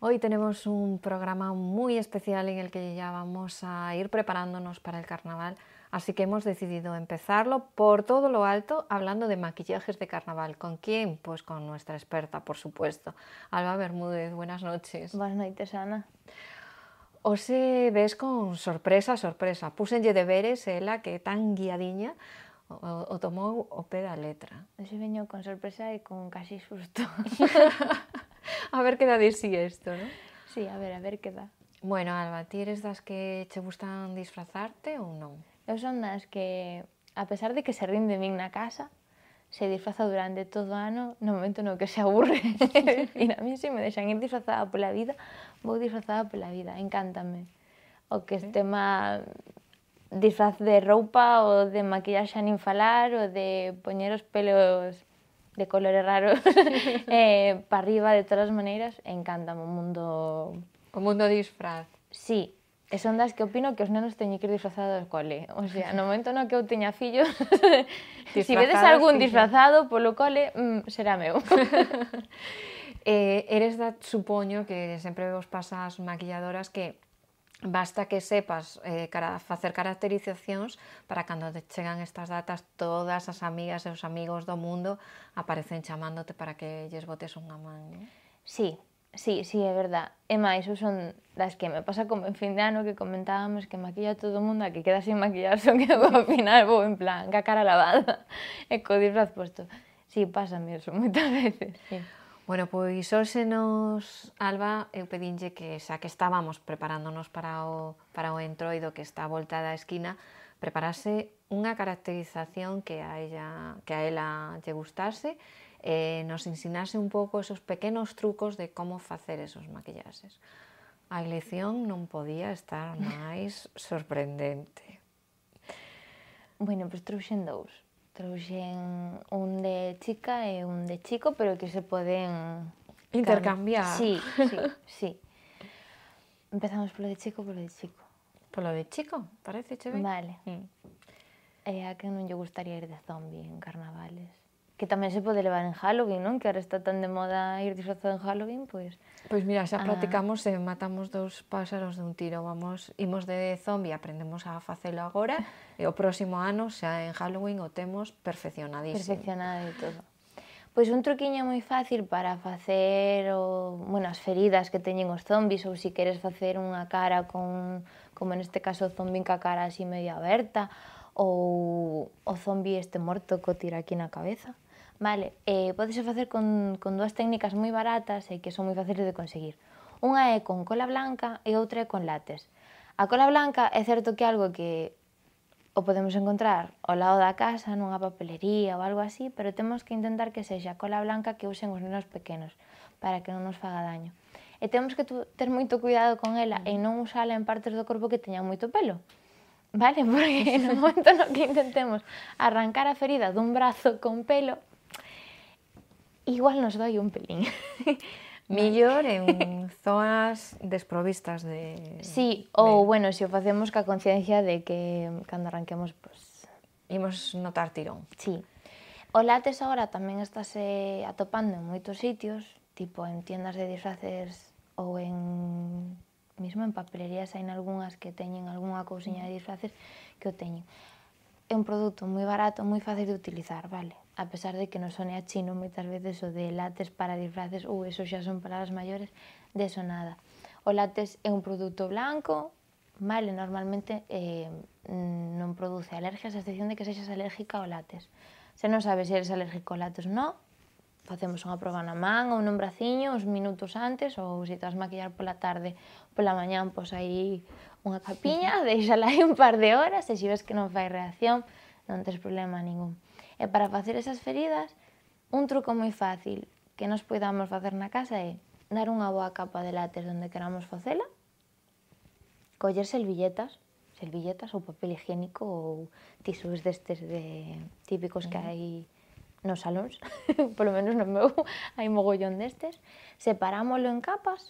Hoy tenemos un programa muy especial en el que ya vamos a ir preparándonos para el carnaval, así que hemos decidido empezarlo por todo lo alto hablando de maquillajes de carnaval. ¿Con quién? Pues con nuestra experta, por supuesto. Alba Bermúdez, buenas noches. Buenas noites, Ana. Hoxe ves con sorpresa. Púsenlle deberes, ela, que tan guiadiña, o tomou o pé da letra. Hoxe veño con sorpresa e con casi susto. A ver que dá de si isto, non? Sí, a ver que dá. Bueno, Alba, ti eres das que che gustan disfrazarte ou non? Eu son das que, a pesar de que se rinde min na casa, se disfraza durante todo o ano, no momento no que se aburre. E a mí se me deixan ir disfrazada pola vida, vou disfrazada pola vida, encántame. O que este tema disfraz de roupa, ou de maquillaxe a nin falar, ou de poñer os pelos de colores raros para arriba de todas as maneiras, encántame o mundo. O mundo disfraz. Sí, e son das que opino que os nenos teñen que ir disfrazados ao cole. O sea, no momento no que eu teña fillos, se vedes algún disfrazado polo cole, será meu. Eres da, supoño, que sempre vos pasa as maquilladoras que basta que sepas facer caracterizacións para cando te chegan estas datas todas as amigas e os amigos do mundo aparecen chamándote para que lles botes unha man, non? Sí, é verdad. E máis, eu son das que me pasa como en fin de ano que comentábamos que maquilla todo o mundo a que queda sin maquillar, son que ao final vou en plan, ca cara lavada e co disfraz posto. Sí, pásame eso moitas veces, sí. Bueno, pois hoxe nos, Alba, eu pedinlle que xa que estábamos preparándonos para o entroido que está a volta da esquina, preparase unha caracterización que a ela lle gustase e nos ensinase un pouco esos pequenos trucos de como facer esos maquillaxes. A elección non podía estar máis sorprendente. Bueno, pois trouxen dous. Trouxen un de chica e un de chico, pero que se poden intercambiar. Sí. Empezamos polo de chico, Polo de chico, pareceche ben? Vale. A quen non lle gustaría ir de zombie en carnavales? Que tamén se pode levar en Halloween, non? Que ahora está tan de moda ir disfrazado en Halloween, pois... Pois mira, xa practicamos e matamos dous páxaros de un tiro. Imos de zombie, aprendemos a facelo agora, e o próximo ano, xa en Halloween, o temos perfeccionadísimo. Perfeccionado e todo. Pois un truquiño moi fácil para facer as feridas que teñen os zombies, ou se queres facer unha cara con, como neste caso o zombi ca cara así medio aberta, ou o zombi este morto co tiro aquí na cabeza. Vale, podese facer con dúas técnicas moi baratas e que son moi fáciles de conseguir. Unha é con cola blanca e outra é con látex. A cola blanca é certo que é algo que o podemos encontrar ao lado da casa, nunha papelería ou algo así, pero temos que intentar que sexa cola blanca que usen os nenos pequenos, para que non nos faga daño. E temos que ter moito cuidado con ela e non usala en partes do corpo que teñan moito pelo. Vale, porque no momento no que intentemos arrancar a ferida dun brazo con pelo, igual nos doi un pelín. Millor en zonas desprovistas de... Sí, ou, bueno, se o facemos ca conciencia de que cando arranquemos, pues... imos notar tirón. Sí. O látex agora tamén estáse atopando en moitos sitios, tipo en tiendas de disfraces ou mesmo en papelerías hai algunhas que teñen algunha cousiña de disfraces que o teñen. É un produto moi barato, moi fácil de utilizar, vale? A pesar de que nos sone a chino moitas veces o de látex para disfraces, eso xa son palabras maiores, de eso nada. O látex é un produto blanco, vale, normalmente non produce alergias, a excepción de que sexas alérgica ao látex. Se non sabes se eres alérgico ao látex ou non, facemos unha proba na man ou nun braciño uns minutos antes, ou se te vas maquillar pola tarde, pola mañán, pois aí unha capiña, deixala aí un par de horas, e se ves que non fai reacción, non tes problema ningún. E para facer esas feridas, un truco moi fácil que nos podamos facer na casa é dar unha boa capa de látex onde queramos facela, coller servilletas ou papel higiénico ou tisús destes típicos que hai nos salóns, polo menos no meu hai mogollón destes, separámoslo en capas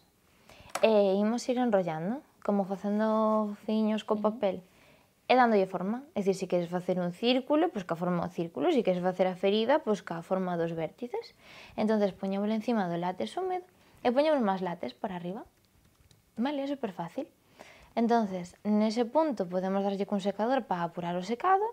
e imos ir enrollando, como facendo ciños co papel. E dándolle forma, é dicir, se queres facer un círculo, pois ca forma do círculo, se queres facer a ferida, pois ca forma dos vértices. Entonces, poñémoslo encima do látex húmedo e poñemos máis lates por arriba. Vale, é super fácil. Entonces, nese punto podemos darlle cun secador para apurar o secado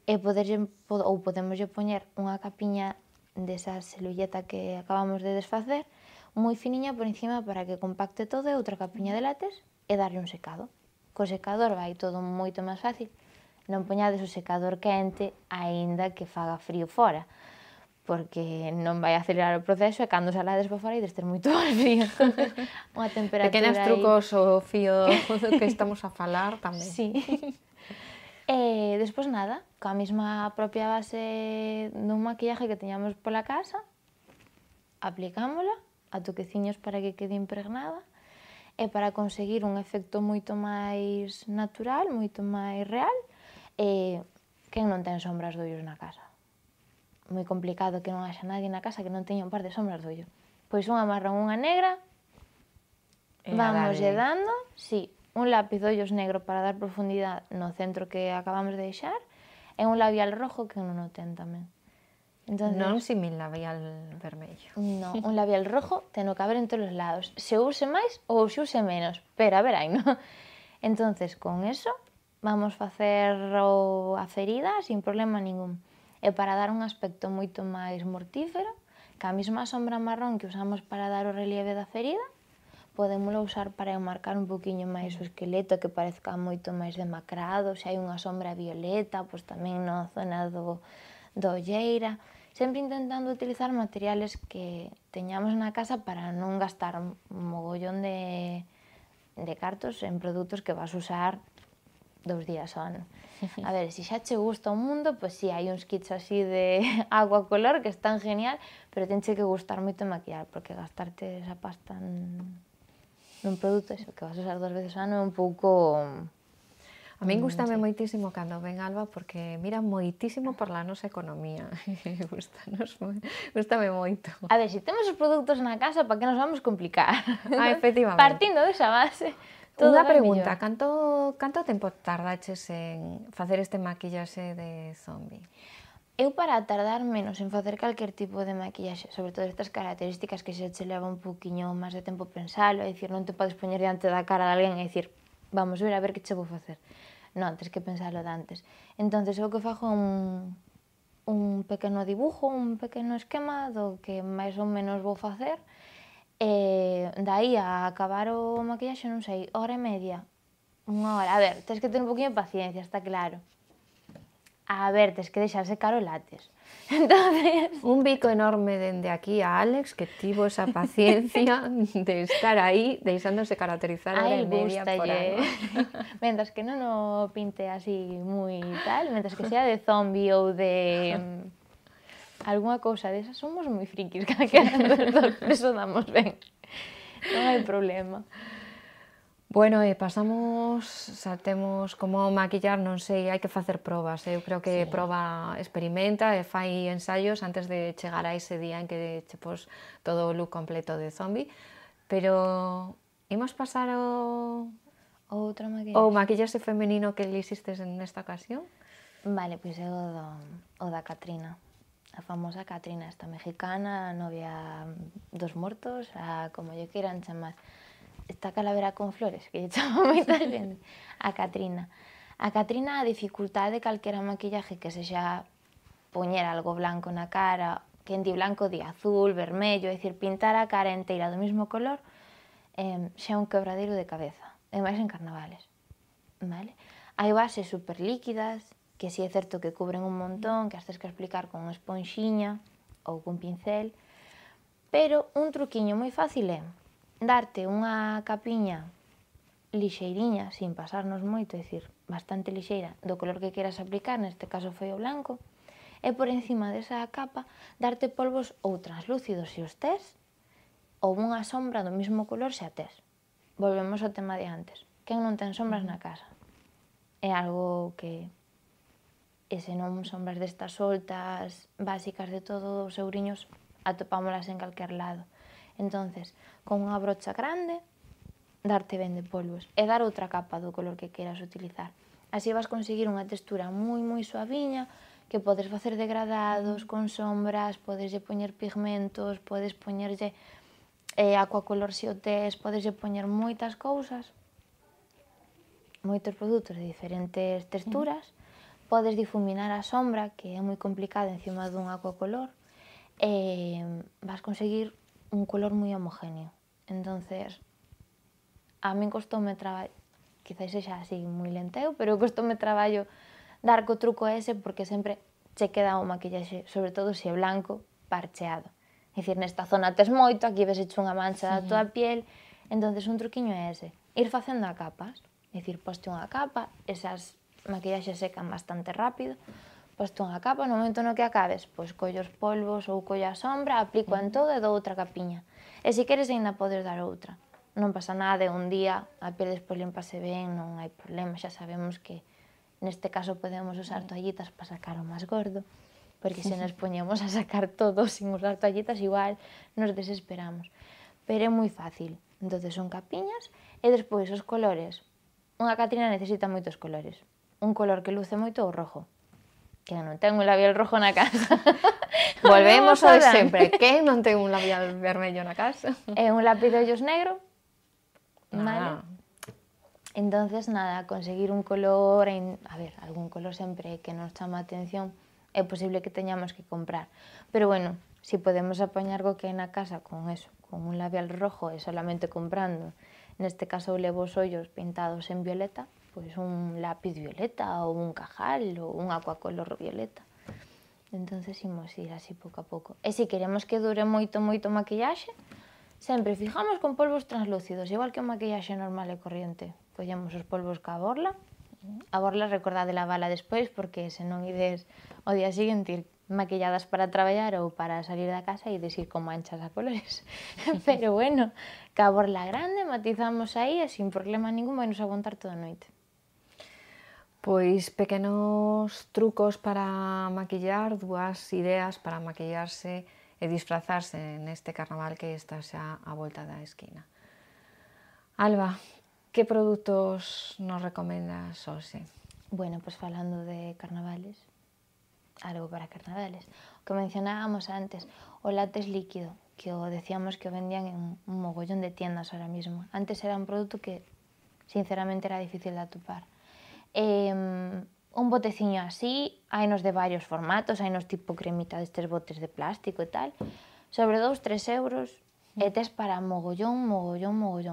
e podemos poñer unha capiña desa servilleta que acabamos de desfacer moi finiña por encima para que compacte todo e outra capiña de lates e darlle un secado. Co secador vai todo moito máis fácil. Non poñades o secador quente, aínda que faga frío fora, porque non vai acelerar o proceso e cando salades para fora ides ter moito máis frío. Unha temperatura Pequenos trucos o fío do que estamos a falar tamén. Sí. E despois nada, coa mesma propia base dun maquillaje que teñamos pola casa, aplicámola a toqueciños para que quede impregnada e para conseguir un efecto moito máis natural, moito máis real. Quen non ten sombras de ollos na casa? Moi complicado que non haxa nadie na casa que non teña un par de sombras de ollo. Pois unha marrón, unha negra, vamos dando, sí, un lápiz de ollos negro para dar profundidade no centro que acabamos de deixar e un labial rojo que non o ten tamén. Entonces, non simil labial vermello. No, un labial rojo ten o que haber en todos os lados. Se use máis ou se use menos, pero a ver aí, non? Entonces, con eso vamos facer a ferida sin problema ningún. E para dar un aspecto moito máis mortífero, que a mesma sombra marrón que usamos para dar o relieve da ferida, podémoslo usar para enmarcar un poquinho máis o esqueleto, que parezca moito máis demacrado. Se hai unha sombra violeta, pois tamén na zona da olleira. Sempre intentando utilizar materiales que teñamos na casa para non gastar un mogollón de cartos en produtos que vas usar 2 días ao ano. A ver, se xa che gusta o mundo, pois si hai uns kits así de agua color que están genial, pero tenche que gustar moito maquillar, porque gastarte esa pasta nun produto que vas a usar 2 veces ao ano é un pouco... A min gustame moitísimo cando ven Alba porque mira moitísimo por la nosa economía. Gustame moito. A ver, se temos os produtos na casa, para que nos vamos complicar? Efectivamente. Partindo desa base... Unha pregunta, canto tempo tardaches en facer este maquillaxe de zombie? Eu para tardar menos en facer calquer tipo de maquillaxe, sobre todo estas características que xa che leva un poquinho máis de tempo pensalo, é dicir, non te podes poñer diante da cara de alguén e dicir, vamos ver a ver que che vou facer. Non, tens que pensalo de antes. Entonces, eu que fago un pequeno dibujo, un pequeno esquema do que máis ou menos vou facer, e dai a acabar o maquillaxe, non sei, hora e media, unha hora. A ver, tens que ter un poquinho de paciencia, está claro. A ver, tens que deixar secar o látex. Entonces... Un bico enorme dende aquí a Alex que tivo esa paciencia de estar aí deixándose caracterizar hora e media por Alba. Mentras que non o pinte así moi tal, mentras que sea de zombie ou de... Alguna cousa desas, somos moi frikis, calquera dos eso damos ben. Non hai problema. Bueno, saltemos como maquillar, non sei, hai que facer probas. Eu creo que proba, experimenta e fai ensaios antes de chegar a ese día en que che pos todo o look completo de zombie. Pero imos pasar ao maquillaxe femenino que lixistes nesta ocasión? Vale, pois é o da Catrina. A famosa Catrina, esta mexicana, a novia dos mortos, como lle queiran chamar. Esta calavera con flores, que lle chama moita xente. A Catrina. A Catrina, a dificultade de calquera maquillaje que sexa poñer algo blanco na cara, que en di blanco di azul, vermello, é dicir, pintar a cara inteira do mesmo color, xa é un quebradeiro de cabeza, e máis en carnavales. Vale? Hai bases super líquidas, que si é certo que cubren un montón, que as tens que explicar con unha esponxiña ou cun pincel, pero un truquiño moi fácil é darte unha capiña lixeiriña, sin pasarnos moito, é dicir, bastante lixeira, do color que queras aplicar, neste caso foi o blanco, e por encima desa capa darte polvos ou translúcidos se os tes, ou unha sombra do mesmo color se a tes. Volvemos ao tema de antes. Quen non ten sombras na casa? É algo que... E se non sombras destas soltas, básicas de todos os euriños, atopámolas en calquer lado. Entonces, con unha brocha grande, darte ben de polvos e dar outra capa do color que queras utilizar. Así vas conseguir unha textura moi suaviña, que podes facer degradados con sombras, podes poñer pigmentos, podes poñerlle Aquacolor, se o tes, podes poñer moitas cousas, moitos produtos de diferentes texturas, podes difuminar a sombra, que é moi complicado encima dun aquacolor, e vas conseguir un color moi homogéneo. Entonces, a min costoume traballo, quizás sexa así moi lenteo, pero costoume traballo dar co truco ese, porque sempre che queda o maquillaxe, sobre todo se é blanco, parcheado. É dicir, nesta zona tes moito, aquí ves hecho unha mancha da tua piel, entonces un truquiño é ese, ir facendo a capas, é dicir, poste unha capa, esas maquillaxes secan bastante rápido, poste unha capa, no momento no que acabes, pois collo os polvos ou collo a sombra, aplico en todo e dou outra capiña. E se queres ainda podes dar outra. Non pasa nada, de un día a piel despois limpase ben, non hai problema, xa sabemos que neste caso podemos usar toallitas para sacar o máis gordo, porque se nos poñemos a sacar todo sin usar toallitas igual nos desesperamos. Pero é moi fácil, entonces son capiñas e despois os colores. Unha Catrina necesita moitos colores. Un color que luce moito é o rojo. Que non ten un labial rojo na casa. Volvemos ao de sempre. Quen non ten un labial vermello na casa? É un lápiz de ollos negro, vale? Entonces, nada, conseguir un color, a ver, algún color sempre que nos chama a atención, é posible que teñamos que comprar. Pero bueno, si podemos apañar algo que hai na casa con eso, con un labial rojo e solamente comprando, neste caso levo os ollos pintados en violeta, pois un lápiz violeta ou un cajal ou un aquacolor violeta. Entonces imos ir así pouco a pouco. E se queremos que dure moito o maquillaxe, sempre fijamos con polvos translúcidos, igual que o maquillaxe normal e corriente. Collemos os polvos ca borla, a borla recordade lavala despois, porque se non ides ao día seguinte ir maquilladas para traballar ou para salir da casa e ides ir con manchas a colores. Pero bueno, ca borla grande matizamos aí e sin problema ningún vai nos aguantar toda a noite. Pois pequenos trucos para maquillar, dúas ideas para maquillarse e disfrazarse neste carnaval que está xa á volta da esquina. Alba, que produtos nos recomendas hoxe? Bueno, pois falando de carnavales, algo para carnavales. O que mencionábamos antes, o látex líquido, que o decíamos que o vendían en un mogollón de tiendas ahora mismo. Antes era un produto que, sinceramente, era difícil de atopar. Un boteciño así, hainos de varios formatos, hainos tipo cremita destes botes de plástico e tal, sobre 2-3 euros, e tes para mogollón.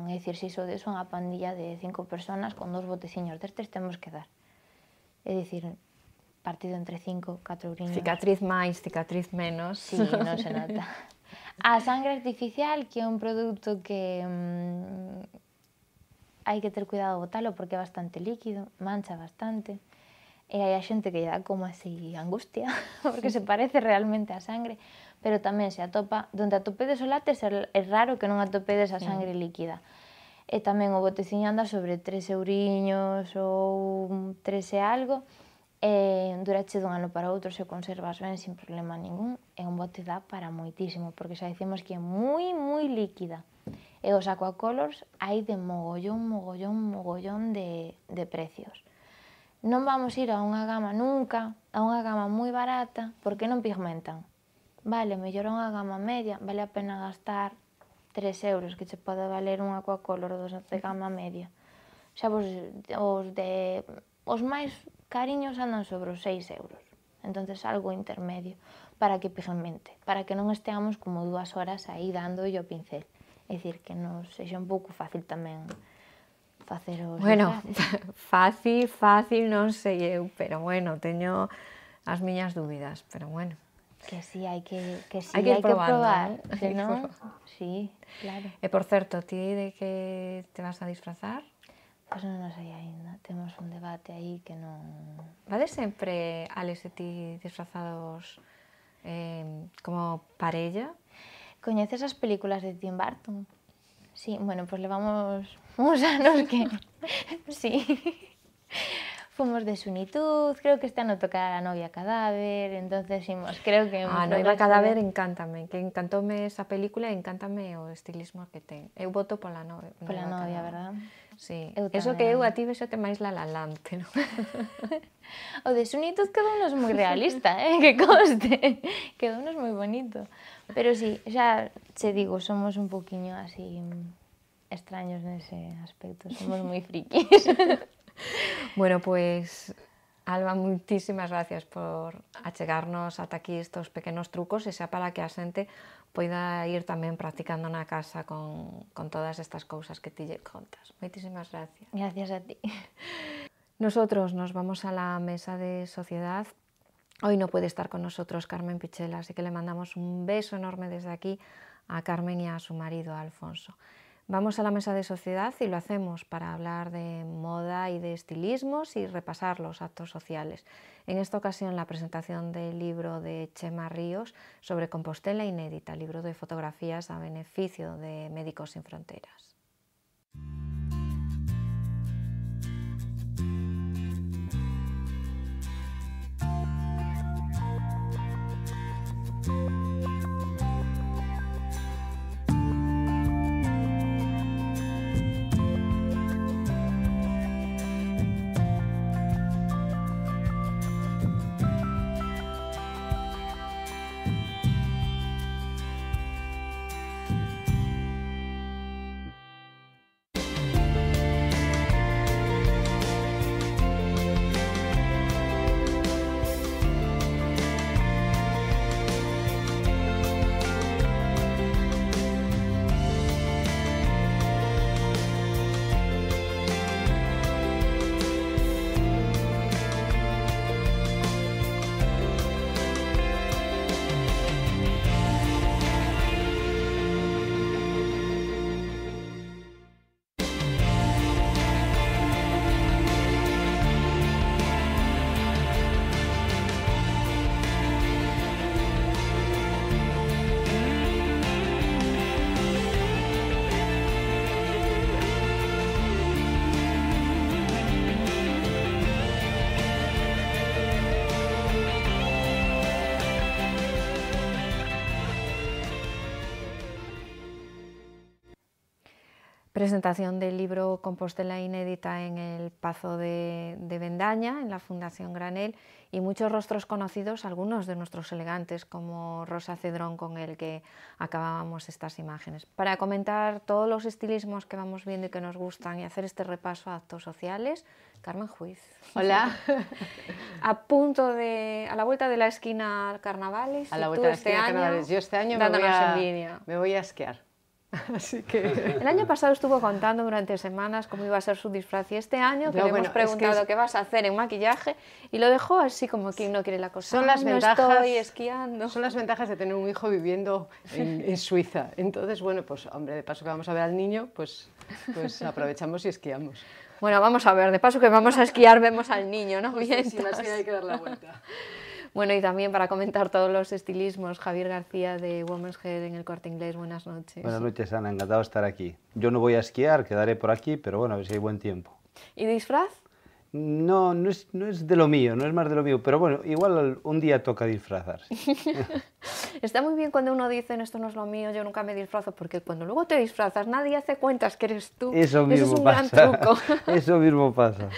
É dicir, se iso des unha pandilla de 5 personas con 2 boteciños destes temos que dar. É dicir, partido entre 5, 4 euriños. Cicatriz máis, cicatriz menos. Sí, non se nota. A sangre artificial, que é un produto que hai que ter cuidado botalo porque é bastante líquido, mancha bastante, e hai a xente que lle dá como así angustia, porque se parece realmente a sangre, pero tamén se atopa, donde atopedes o látex é raro que non atopedes a sangre líquida. E tamén o boteciño anda sobre 3 euriños ou 3 e algo, e durache dun ano para outro se conservas ben sin problema ningún, e un bote dá para moitísimo, porque xa dicimos que é moi líquida. E os aquacolors hai de mogollón de precios. Non vamos ir a unha gama nunca, a unha gama moi barata, porque non pigmentan. Vale, mellor unha gama media, vale a pena gastar 3 euros, que che pode valer un aquacolor de gama media. Xa os máis cariños andan sobre os 6 euros. Entonces algo intermedio, para que pigmente, para que non esteamos como 2 horas aí dando o pincel. É dicir, que nos sexa un pouco fácil tamén facer os disfraces. Fácil non sei eu, pero bueno, teño as miñas dúbidas, pero bueno. Que sí, hai que probar, senón, sí, claro. E por certo, ti de que te vas a disfrazar? Pois non sei aínda, temos un debate aí que non... Vades sempre, Alex e ti, disfrazados como parella? Coñeces as películas de Tim Burton? Sí, bueno, pois levamos uns anos que... Sí. Fomos de Sunitud, creo que este ano tocará La novia cadáver, entonces imos, creo que... Noiva cadáver encántame, que encantoume esa película e encántame o estilismo que ten. Eu voto pola novia. Pola novia, verdad? Sí, Eu eso tamén. que eu a ti vexo que máis La La Land, pero... O de Sunitud quedounos moi realista, que conste, quedounos moi bonito. Pero sí, xa che digo, somos un poquinho así extraños nese aspecto, somos moi frikis. Bueno, pues Alba, moitísimas gracias por achegarnos ata aquí estos pequenos trucos e xa para que a xente poida ir tamén practicando na casa con todas estas cousas que ti lle contas. Moitísimas gracias. Gracias a ti. Nosotros nos vamos a la mesa de sociedad. Hoy no puede estar con nosotros Carmen Pichela, así que le mandamos un beso enorme desde aquí a Carmen y a su marido, Alfonso. Vamos a la mesa de sociedad y lo hacemos para hablar de moda y de estilismos y repasar los actos sociales. En esta ocasión la presentación del libro de Chema Ríos sobre Compostela Inédita, libro de fotografías a beneficio de Médicos Sin Fronteras. Presentación del libro Compostela Inédita en el Pazo de Bendaña, en la Fundación Granel, y muchos rostros conocidos, algunos de nuestros elegantes, como Rosa Cedrón, con el que acabábamos estas imágenes. Para comentar todos los estilismos que vamos viendo y que nos gustan y hacer este repaso a actos sociales, Carmen Juiz. Hola. A la vuelta de la esquina carnavales. A la vuelta de la esquina carnavales. Yo este año me voy a esquiar. Así que... El año pasado estuvo contando durante semanas cómo iba a ser su disfraz y este año que le hemos preguntado qué vas a hacer en maquillaje y lo dejó así como quien no quiere la cosa. Son las ventajas, estoy esquiando. Son las ventajas de tener un hijo viviendo en Suiza. Entonces, bueno, pues hombre, de paso que vamos a ver al niño, pues aprovechamos y esquiamos. Bueno, vamos a ver, de paso que vamos a esquiar vemos al niño, ¿no? Pues sí, más bien hay que dar la vuelta. Bueno, y también para comentar todos los estilismos, Javier García de Women's Head en el Corte Inglés. Buenas noches. Buenas noches, Ana. Encantado de estar aquí. Yo no voy a esquiar, quedaré por aquí, pero bueno, a ver si hay buen tiempo. ¿Y disfraz? No es de lo mío, no es más de lo mío, pero bueno, igual un día toca disfrazarse. Está muy bien cuando uno dice, esto no es lo mío, yo nunca me disfrazo, porque cuando luego te disfrazas nadie hace cuentas que eres tú. Eso mismo es un pasa. gran truco. Eso mismo pasa.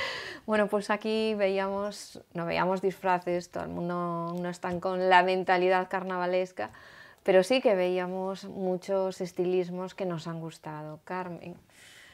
Bueno, pues aquí no veíamos disfraces, todo el mundo no está con la mentalidad carnavalesca, pero sí que veíamos muchos estilismos que nos han gustado. Carmen.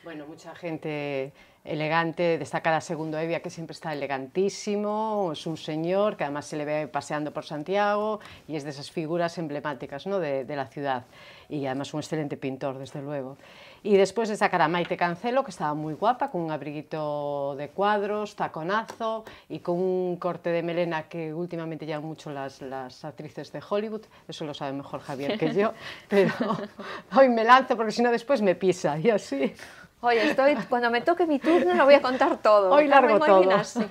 Bueno, mucha gente elegante, destaca la Segundo Evia, que siempre está elegantísimo, es un señor que además se le ve paseando por Santiago y es de esas figuras emblemáticas, ¿no?, de la ciudad, y además un excelente pintor, desde luego. Y después destacar a Maite Cancelo, que estaba muy guapa, con un abriguito de cuadros, taconazo y con un corte de melena que últimamente llevan mucho las actrices de Hollywood. Eso lo sabe mejor Javier que yo, pero hoy me lanzo porque si no después me pisa y así. Oye, cuando me toque mi turno lo voy a contar todo. Hoy largo todo. Así.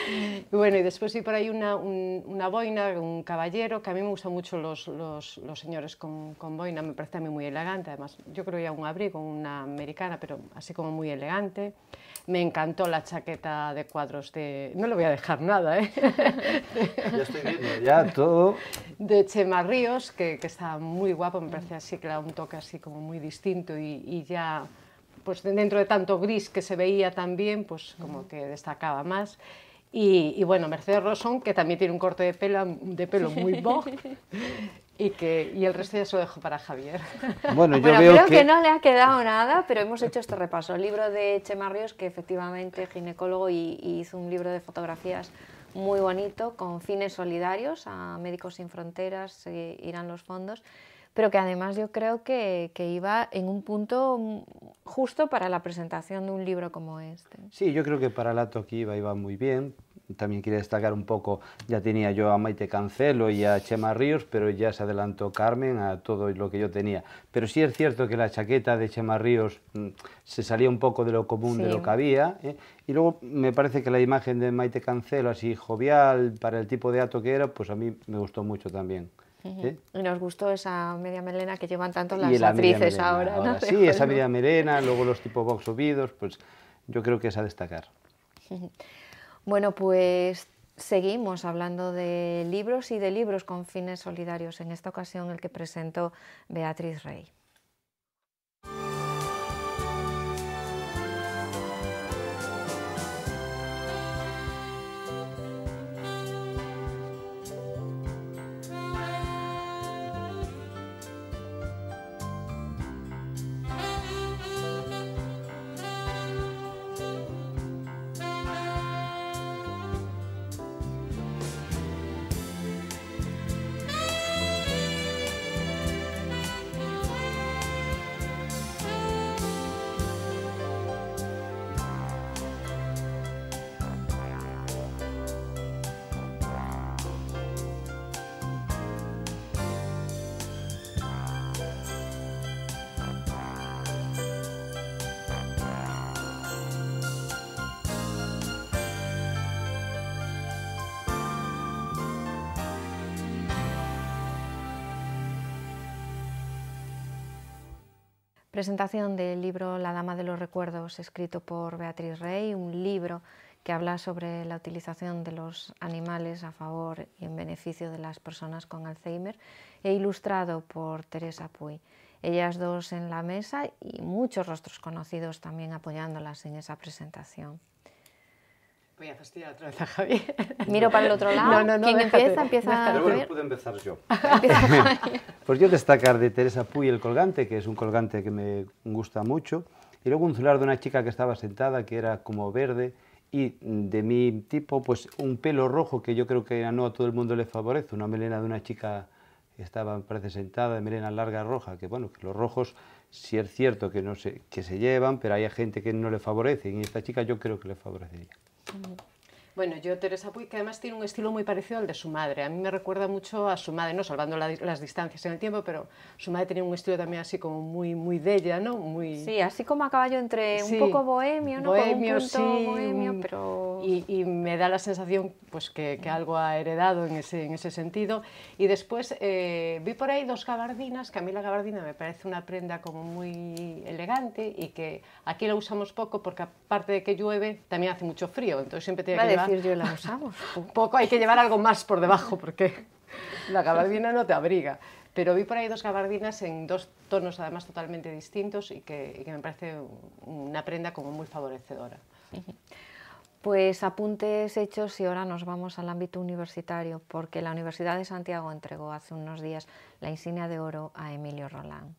Y bueno, y después vi por ahí una boina, un caballero, que a mí me gustan mucho los señores con boina, me parece a mí muy elegante, además yo creo que era un abrigo, una americana, pero así como muy elegante. Me encantó la chaqueta de cuadros de... No le voy a dejar nada, ¿eh? Ya estoy viendo, ya todo... De Chema Ríos, que está muy guapo, me parece así que le da un toque así como muy distinto y ya, pues dentro de tanto gris que se veía también, pues como que destacaba más. Y bueno, Mercedes Rosón, que también tiene un corte de pelo muy bob, y el resto ya se lo dejo para Javier. Bueno, yo Bueno, veo creo que no le ha quedado nada, pero hemos hecho este repaso. El libro de Chema Ríos, que efectivamente es ginecólogo y hizo un libro de fotografías muy bonito, con fines solidarios a Médicos Sin Fronteras, irán los fondos, pero que además yo creo que iba en un punto justo para la presentación de un libro como este. Sí, yo creo que para el acto que iba muy bien. También quería destacar un poco, ya tenía yo a Maite Cancelo y a Chema Ríos, pero ya se adelantó Carmen a todo lo que yo tenía. Pero sí es cierto que la chaqueta de Chema Ríos se salía un poco de lo común, sí, de lo que había, ¿eh? Y luego me parece que la imagen de Maite Cancelo, así jovial, para el tipo de acto que era, pues a mí me gustó mucho también. ¿Eh? Y nos gustó esa media melena que llevan tanto las actrices ahora, ¿no? Sí, esa media melena, luego los tipo box subidos, pues yo creo que es a destacar. Bueno, pues seguimos hablando de libros y de libros con fines solidarios, en esta ocasión el que presentó Beatriz Rey. Presentación del libro La Dama de los Recuerdos, escrito por Beatriz Rey, un libro que habla sobre la utilización de los animales a favor y en beneficio de las personas con Alzheimer, e ilustrado por Teresa Puy. Ellas dos en la mesa y muchos rostros conocidos también apoyándolas en esa presentación. Voy a fastidiar otra vez a Javier. Miro para el otro lado. No, ¿Quién empieza? Pero bueno, puedo empezar yo. Pues yo destacar de Teresa Puy el colgante, que es un colgante que me gusta mucho, y luego un celular de una chica que estaba sentada, que era como verde, y de mi tipo, pues un pelo rojo, que yo creo que no a todo el mundo le favorece, una melena de una chica que estaba, me parece, sentada, de melena larga roja, que bueno, que los rojos sí es cierto que, no sé, que se llevan, pero hay gente que no le favorece, y esta chica yo creo que le favorecería. Bueno, yo Teresa Puy, que además tiene un estilo muy parecido al de su madre. A mí me recuerda mucho a su madre, no salvando las distancias en el tiempo, pero su madre tenía un estilo también así como muy de ella, ¿no? Muy... Sí, así como a caballo entre sí, un poco bohemio, ¿no? Bohemio, con un punto sí, bohemio, pero... Y me da la sensación pues, que algo ha heredado en ese sentido. Y después vi por ahí dos gabardinas, que a mí la gabardina me parece una prenda como muy elegante y que aquí la usamos poco porque aparte de que llueve, también hace mucho frío, entonces siempre tiene que llevar... decir yo la usamos. Poco, hay que llevar algo más por debajo porque la gabardina no te abriga. Pero vi por ahí dos gabardinas en dos tonos además totalmente distintos y que me parece una prenda como muy favorecedora. Pues apuntes hechos y ahora nos vamos al ámbito universitario porque la Universidad de Santiago entregó hace unos días la insignia de oro a Emilio Roland.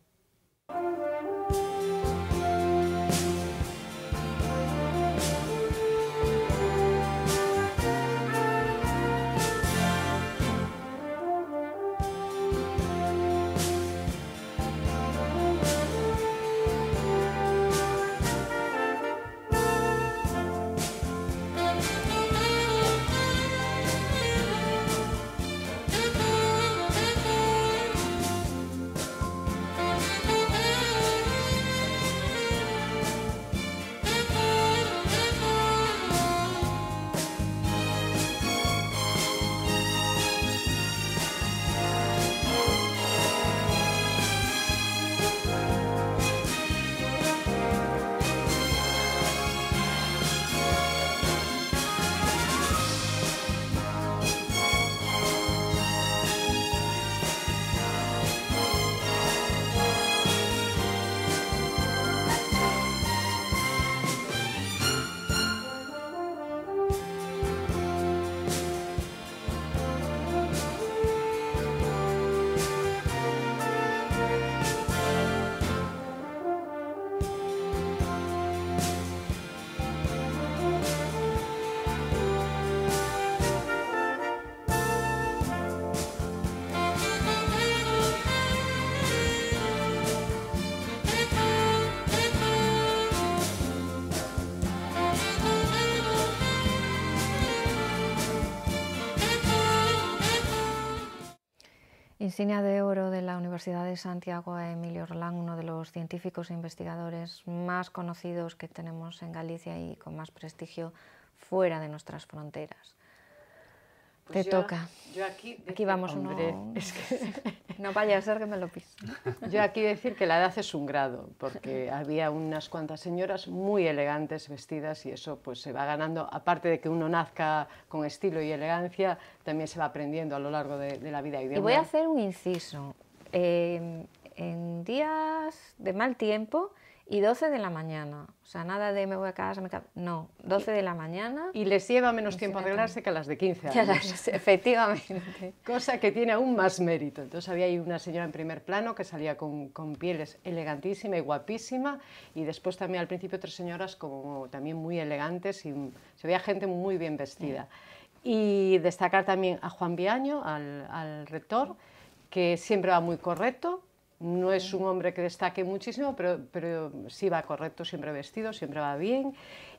Insignia de oro de la Universidad de Santiago a Emilio Rolán, uno de los científicos e investigadores más conocidos que tenemos en Galicia y con más prestigio fuera de nuestras fronteras. Pues Te toca. Yo aquí vamos hombre, uno... es que... No vaya a ser que me lo pise. Yo aquí decir que la edad es un grado, porque había unas cuantas señoras muy elegantes vestidas y eso pues se va ganando, aparte de que uno nazca con estilo y elegancia, también se va aprendiendo a lo largo de la vida. Y voy a hacer un inciso. En días de mal tiempo y 12 de la mañana, o sea, nada de me voy a casa, no, 12 de la mañana. Y les lleva menos tiempo arreglarse que a las de 15 años. Efectivamente. Cosa que tiene aún más mérito. Entonces había ahí una señora en primer plano que salía con pieles elegantísima y guapísima, y después también al principio 3 señoras como también muy elegantes, y se veía gente muy bien vestida. Y destacar también a Juan Viaño, al rector, que siempre va muy correcto. No es un hombre que destaque muchísimo, pero sí va correcto, siempre vestido, siempre va bien.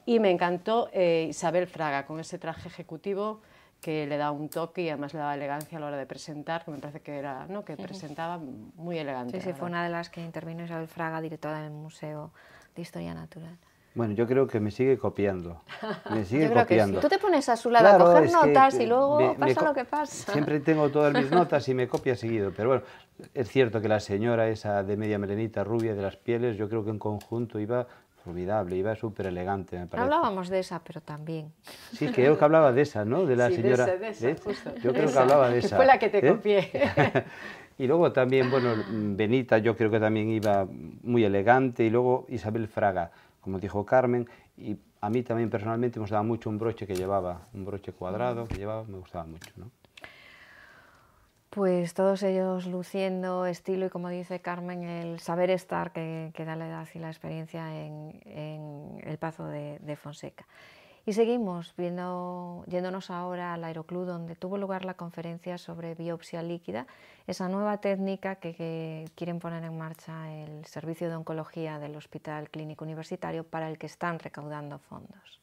Y me encantó Isabel Fraga, con ese traje ejecutivo que le da un toque y además le daba elegancia a la hora de presentar, que me parece que era, ¿no?, que presentaba muy elegante. Sí, fue una de las que intervino Isabel Fraga, directora del Museo de Historia Natural. Bueno, yo creo que me sigue copiando. Me sigue yo creo copiando. Que sí. Tú te pones a su lado a coger notas y luego pasa lo que pasa. Siempre tengo todas mis notas y me copia seguido. Pero bueno, es cierto que la señora esa de media melenita rubia de las pieles, yo creo que en conjunto iba formidable, iba súper elegante, me parece. Hablábamos de esa, pero también. Sí, creo que hablaba de esa, ¿no? De la señora. De esa, justo. Yo creo que hablaba de esa. Que fue la que te copié. Y luego también, bueno, Benita yo creo que también iba muy elegante, y luego Isabel Fraga, como dijo Carmen, y a mí también personalmente me gustaba mucho un broche que llevaba, un broche cuadrado que llevaba, me gustaba mucho, ¿no? Pues todos ellos luciendo estilo y, como dice Carmen, el saber estar que da la edad y la experiencia en el Pazo de Fonseca. Y seguimos yéndonos ahora al Aeroclub, donde tuvo lugar la conferencia sobre biopsia líquida, esa nueva técnica que quieren poner en marcha el Servicio de Oncología del Hospital Clínico Universitario, para el que están recaudando fondos.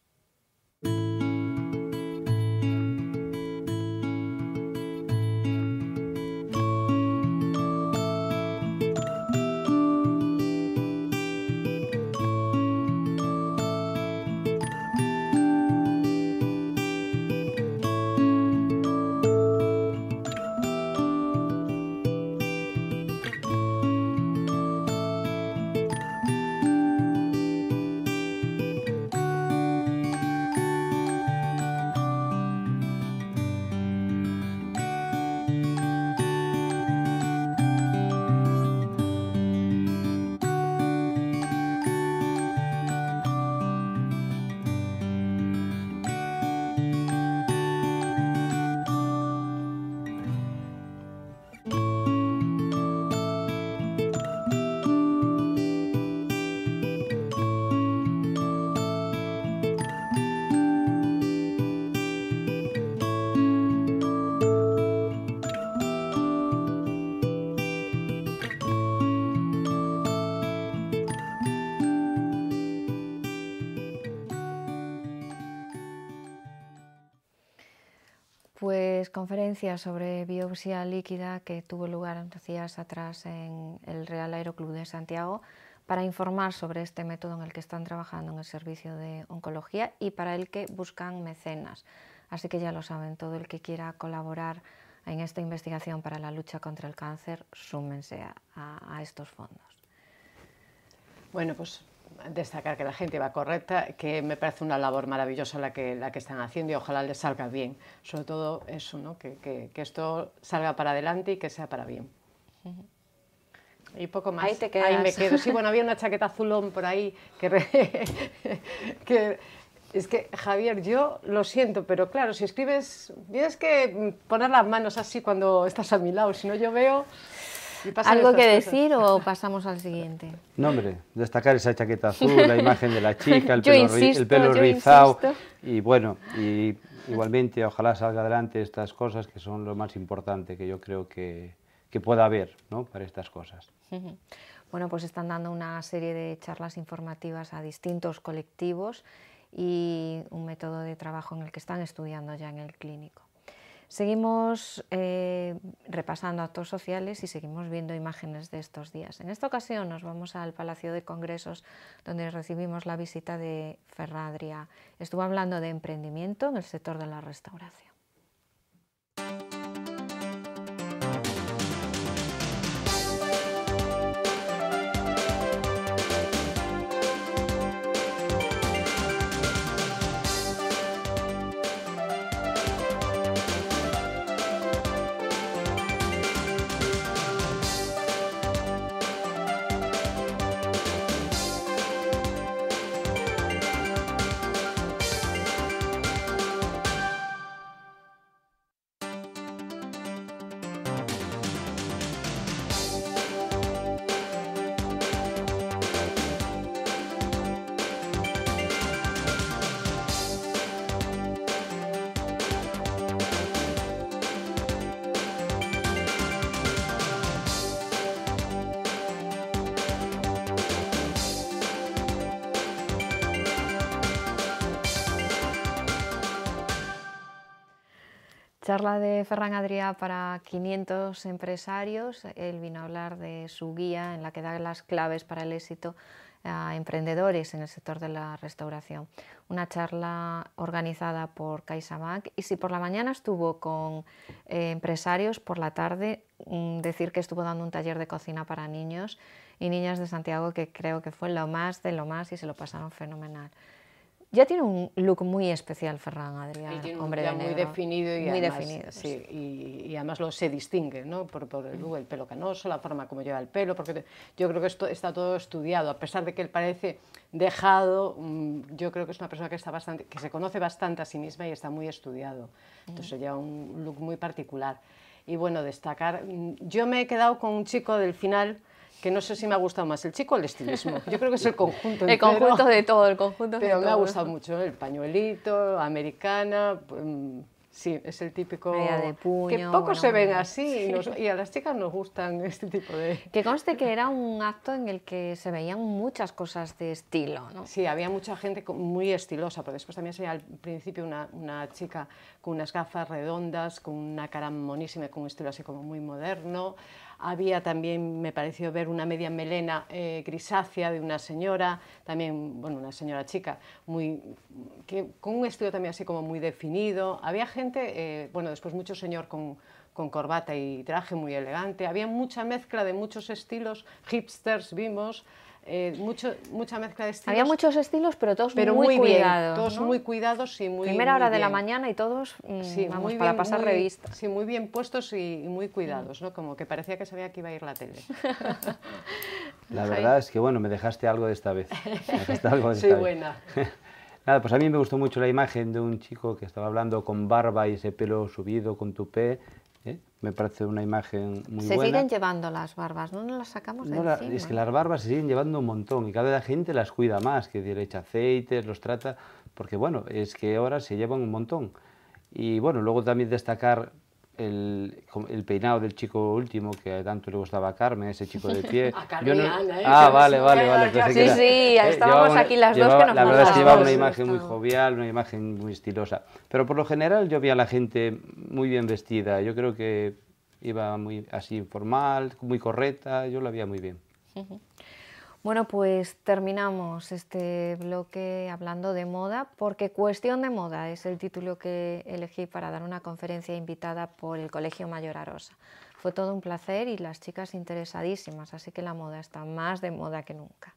Pues conferencia sobre biopsia líquida que tuvo lugar días atrás en el Real Aeroclub de Santiago, para informar sobre este método en el que están trabajando en el servicio de oncología y para el que buscan mecenas. Así que ya lo saben, todo el que quiera colaborar en esta investigación para la lucha contra el cáncer, súmense a estos fondos. Bueno, pues destacar que la gente va correcta, que me parece una labor maravillosa la que están haciendo, y ojalá les salga bien. Sobre todo eso, ¿no? Que esto salga para adelante y que sea para bien. Y poco más. Ahí te quedas. Ahí me quedo. Sí, bueno, había una chaqueta azulón por ahí que es que, Javier, yo lo siento, pero claro, si escribes, tienes que poner las manos así cuando estás a mi lado, si no yo veo... ¿Algo que decir o pasamos al siguiente? No, hombre, destacar esa chaqueta azul, la imagen de la chica, el el pelo rizado, y bueno, y igualmente ojalá salga adelante estas cosas, que son lo más importante que yo creo que pueda haber, ¿no?, para estas cosas. Bueno, pues están dando una serie de charlas informativas a distintos colectivos y un método de trabajo en el que están estudiando ya en el clínico. Seguimos repasando actos sociales y seguimos viendo imágenes de estos días. En esta ocasión nos vamos al Palacio de Congresos, donde recibimos la visita de Ferran Adrià. Estuvo hablando de emprendimiento en el sector de la restauración. Charla de Ferran Adrià para 500 empresarios. Él vino a hablar de su guía en la que da las claves para el éxito a emprendedores en el sector de la restauración. Una charla organizada por CaixaBank, y si por la mañana estuvo con empresarios, por la tarde decir que estuvo dando un taller de cocina para niños y niñas de Santiago, que creo que fue lo más de lo más y se lo pasaron fenomenal. Ya tiene un look muy especial Ferran Adrià, hombre de negro. Muy definido y muy además, definido, sí, y además se distingue, ¿no? por el pelo canoso, la forma como lleva el pelo, porque yo creo que esto está todo estudiado, a pesar de que él parece dejado, yo creo que es una persona que se conoce bastante a sí misma y está muy estudiado, entonces lleva un look muy particular. Y bueno, destacar, yo me he quedado con un chico del final, que no sé si me ha gustado más el chico o el estilismo. Yo creo que es el conjunto entero. El conjunto de todo, el conjunto pero de me todo. ha gustado mucho, el pañuelito, americana, sí, es el típico... De puño, que pocos bueno, se ven así y a las chicas nos gustan este tipo de... Que conste que era un acto en el que se veían muchas cosas de estilo, ¿no? Sí, había mucha gente muy estilosa, pero después también se veía al principio una chica con unas gafas redondas, con una cara monísima, con un estilo así como muy moderno. Había también, me pareció ver una media melena grisácea de una señora, también, bueno, una señora chica, con un estilo también así como muy definido. Había gente, bueno, después mucho señor con corbata y traje muy elegante. Había mucha mezcla de muchos estilos, hipsters vimos, mucha mezcla de estilos. Había muchos estilos, pero todos muy cuidados. Bien, todos, ¿no? Muy cuidados y muy Primera hora muy de la bien. mañana y todos, sí, vamos, muy para bien, pasar revista. Sí, muy bien puestos y muy cuidados, ¿no? Como que parecía que sabía que iba a ir la tele. La verdad es que, bueno, me dejaste algo de esta vez. Soy buena. Nada, pues a mí me gustó mucho la imagen de un chico que estaba hablando con barba y ese pelo subido, con tupé. Me parece una imagen muy buena. Se siguen llevando las barbas, no nos las sacamos de encima. Es que las barbas se siguen llevando un montón y cada vez la gente las cuida más, que le echa aceites, los trata, porque bueno, es que ahora se llevan un montón. Y bueno, luego también destacar el peinado del chico último, que tanto le gustaba a Carmen, ese chico de pie. A Carmen, vale. Sí, estábamos aquí las dos que nos la verdad es que llevaba una mandábamos. imagen muy jovial, una imagen muy estilosa. Pero por lo general yo vi a la gente muy bien vestida. Yo creo que iba muy así informal, muy correcta, yo la veía muy bien. Bueno, pues terminamos este bloque hablando de moda, porque Cuestión de Moda es el título que elegí para dar una conferencia invitada por el Colegio Mayor Arosa. Fue todo un placer y las chicas interesadísimas, así que la moda está más de moda que nunca.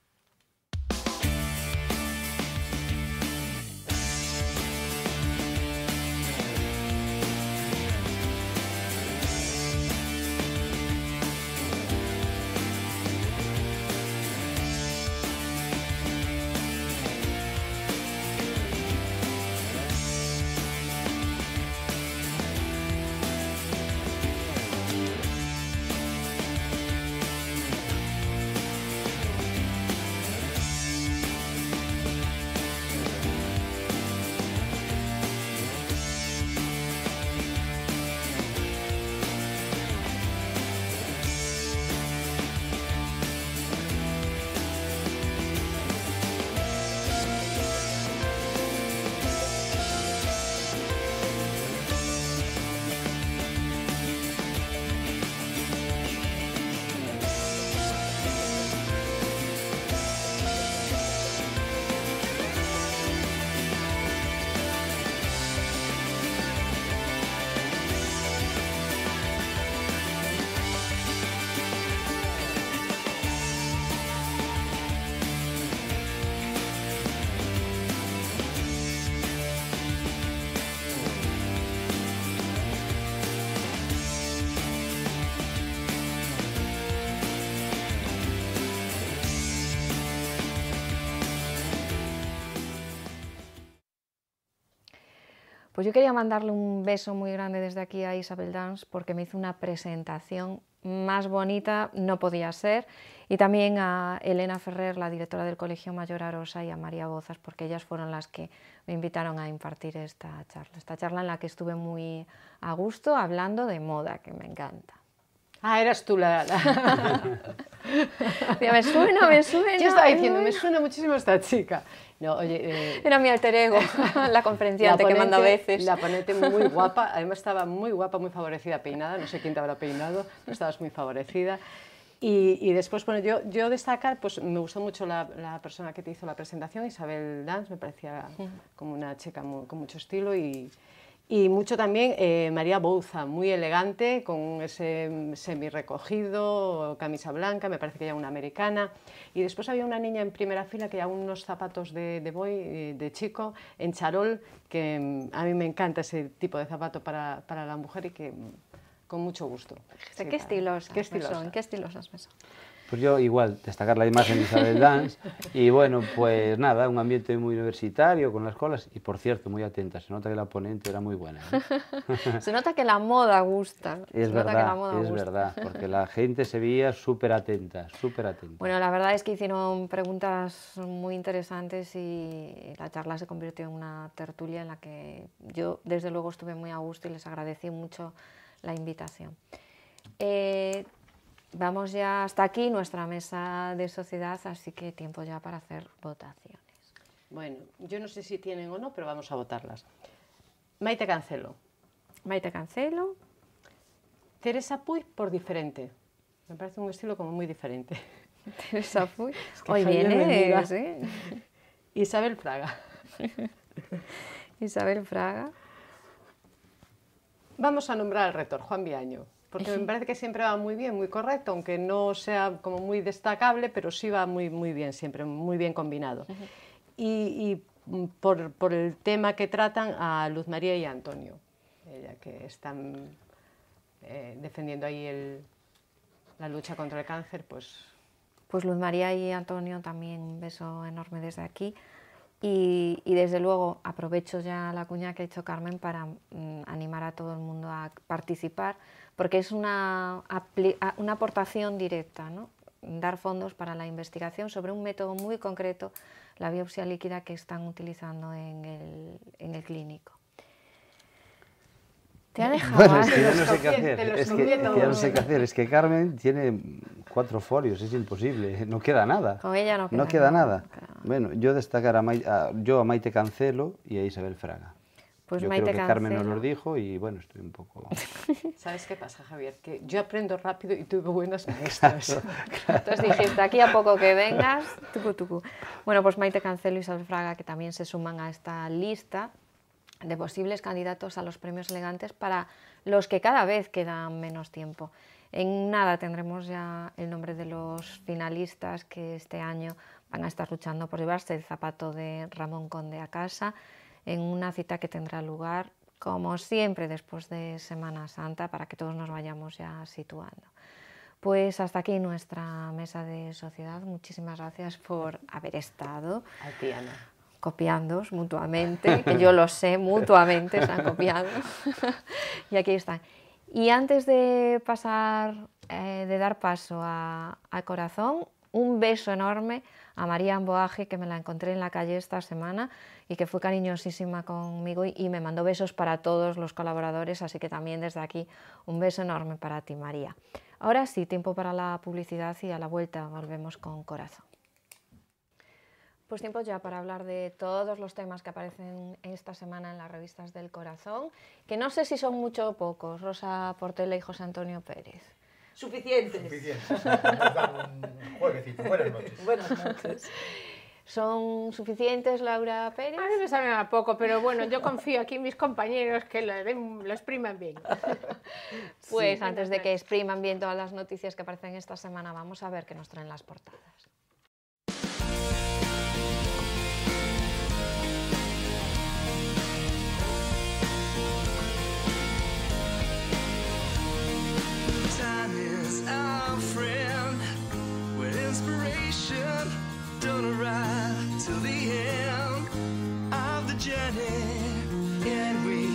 Pues yo quería mandarle un beso muy grande desde aquí a Isabel Dans porque me hizo una presentación más bonita, no podía ser, y también a Elena Ferrer, la directora del Colegio Mayor Arosa, y a María Bozas, porque ellas fueron las que me invitaron a impartir esta charla en la que estuve muy a gusto hablando de moda, que me encanta. Ah, eras tú la... Me suena. Yo estaba diciendo, me suena muchísimo esta chica. No, oye, era mi alter ego, la conferenciante que manda a veces. La ponente muy guapa, además estaba muy guapa, muy favorecida, peinada, no sé quién te habrá peinado, pero estabas muy favorecida. Y después, bueno, yo destacar, pues me gustó mucho la persona que te hizo la presentación, Isabel Dans, me parecía como una chica con mucho estilo, y mucho también María Bouza, muy elegante, con ese semi-recogido, camisa blanca, me parece que ella una americana. Y después había una niña en primera fila que llevaba unos zapatos de boy, de chico, en charol, que a mí me encanta ese tipo de zapato para la mujer y que con mucho gusto. Sí, ¿Qué estilosas me son? Pues yo igual, destacar la imagen de Isabel Dans y bueno, pues nada, un ambiente muy universitario con las colas y por cierto, muy atenta, se nota que la ponente era muy buena. Se nota que la moda gusta. Es verdad, porque la gente se veía súper atenta, súper atenta. Bueno, la verdad es que hicieron preguntas muy interesantes y la charla se convirtió en una tertulia en la que yo desde luego estuve muy a gusto y les agradecí mucho la invitación. Vamos ya hasta aquí nuestra mesa de sociedad, así que tiempo ya para hacer votaciones. Bueno, yo no sé si tienen o no, pero vamos a votarlas. Maite Cancelo. Maite Cancelo. Teresa Puig por diferente. Me parece un estilo como muy diferente. Teresa Puig. Es que hoy viene, ¿sí? Isabel Fraga. Isabel Fraga. Vamos a nombrar al rector, Juan Viaño. Porque me parece que siempre va muy bien, muy correcto, aunque no sea como muy destacable, pero sí va muy bien, siempre muy bien combinado. Y por el tema que tratan a Luz María y a Antonio, ella que están defendiendo ahí la lucha contra el cáncer, pues... Pues Luz María y Antonio también un beso enorme desde aquí. Y desde luego aprovecho ya la cuña que ha hecho Carmen para animar a todo el mundo a participar, porque es una aportación directa, ¿no? Dar fondos para la investigación sobre un método muy concreto, la biopsia líquida que están utilizando en el clínico. Te ha dejado... Bueno, es que ya no sé qué hacer, es que Carmen tiene 4 folios, es imposible, no queda nada. Con ella no queda, no queda nada. Bueno, yo destacar a Maite Cancelo y a Isabel Fraga. Pues yo Maite creo que Cancelo. Carmen nos lo dijo y bueno, estoy un poco... ¿Sabes qué pasa, Javier? Que yo aprendo rápido y tuve buenas maestras. Entonces dijiste, aquí a poco que vengas, tucu. Bueno, pues Maite Cancelo y Isabel Fraga, que también se suman a esta lista de posibles candidatos a los premios elegantes para los que cada vez quedan menos tiempo. En nada tendremos ya el nombre de los finalistas que este año van a estar luchando por llevarse el zapato de Ramón Conde a casa en una cita que tendrá lugar, como siempre, después de Semana Santa, para que todos nos vayamos ya situando. Pues hasta aquí nuestra mesa de sociedad. Muchísimas gracias por haber estado. A ti, Ana. Copiándoos mutuamente, que yo lo sé, mutuamente se han copiado. Y aquí están. Y antes de pasar, de dar paso a Corazón, un beso enorme a María Amboaje, que me la encontré en la calle esta semana y que fue cariñosísima conmigo y me mandó besos para todos los colaboradores, así que también desde aquí un beso enorme para ti, María. Ahora sí, tiempo para la publicidad y a la vuelta volvemos con Corazón. Pues tiempo ya para hablar de todos los temas que aparecen esta semana en las revistas del Corazón, que no sé si son mucho o pocos, Rosa Portela y José Antonio Pérez. Suficientes. Un juevecito. Buenas noches. Buenas noches. ¿Son suficientes, Laura Pérez? A mí me saben a poco, pero bueno, yo confío aquí en mis compañeros que lo expriman bien. Pues sí, antes de que expriman bien todas las noticias que aparecen esta semana, vamos a ver qué nos traen las portadas. Our friend, when inspiration don't arrive till the end of the journey, and we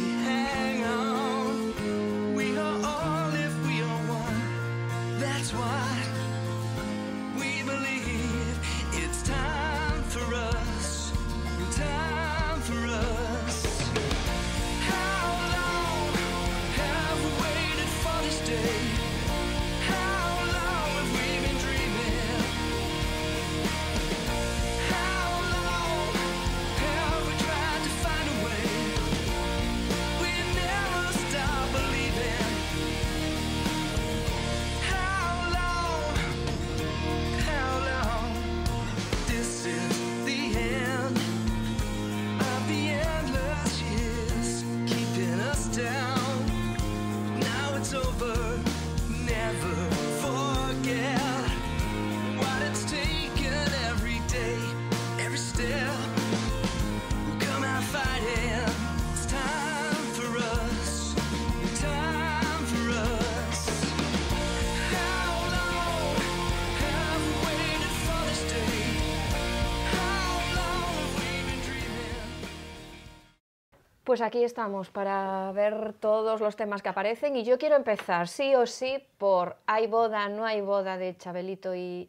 Pues aquí estamos para ver todos los temas que aparecen y yo quiero empezar sí o sí por ¿hay boda, no hay boda de Chabelita y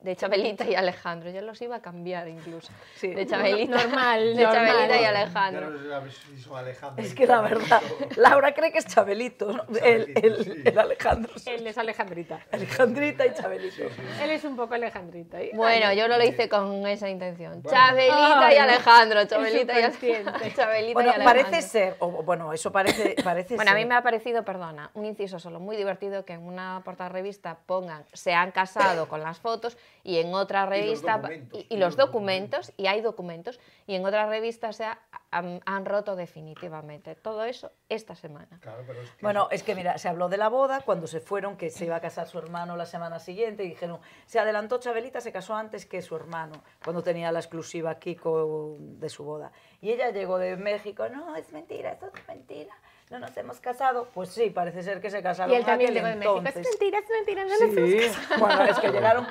Alejandro? Yo los iba a cambiar incluso. Sí. De Chabelita, Normal, de normal. Chabelita y Ya Alejandro. no sé si son Alejandro. Es que la verdad, Laura cree que es Chabelito, ¿no? Sí. El Alejandro. Él es Alejandrita. Alejandrita y Chabelito. Él es un poco Alejandrita. Bueno, yo no lo hice con esa intención. Chabelita y Alejandro, Chabelita y subconsciente. Chabelita Bueno, y Alejandro. parece ser, o bueno, eso parece Bueno, a mí ser. me ha parecido, perdona, un inciso solo muy divertido que en una portada revista pongan se han casado con las fotos y en otra revista y los documentos, y hay documentos, y en otra revista han roto definitivamente. Todo eso esta semana. Claro, pero es que Bueno, es que mira, se habló de la boda cuando se fueron, que se iba a casar su hermano la semana siguiente, y dijeron, se adelantó Chabelita, se casó antes que su hermano, cuando tenía la exclusiva Kiko de su boda. Y ella llegó de México, no, es mentira, esto es mentira, no nos hemos casado. Pues sí, parece ser que se casaron Y él también aquel llegó de México. entonces. Es mentira, no nos hemos Sí, casado. bueno, es que llegaron,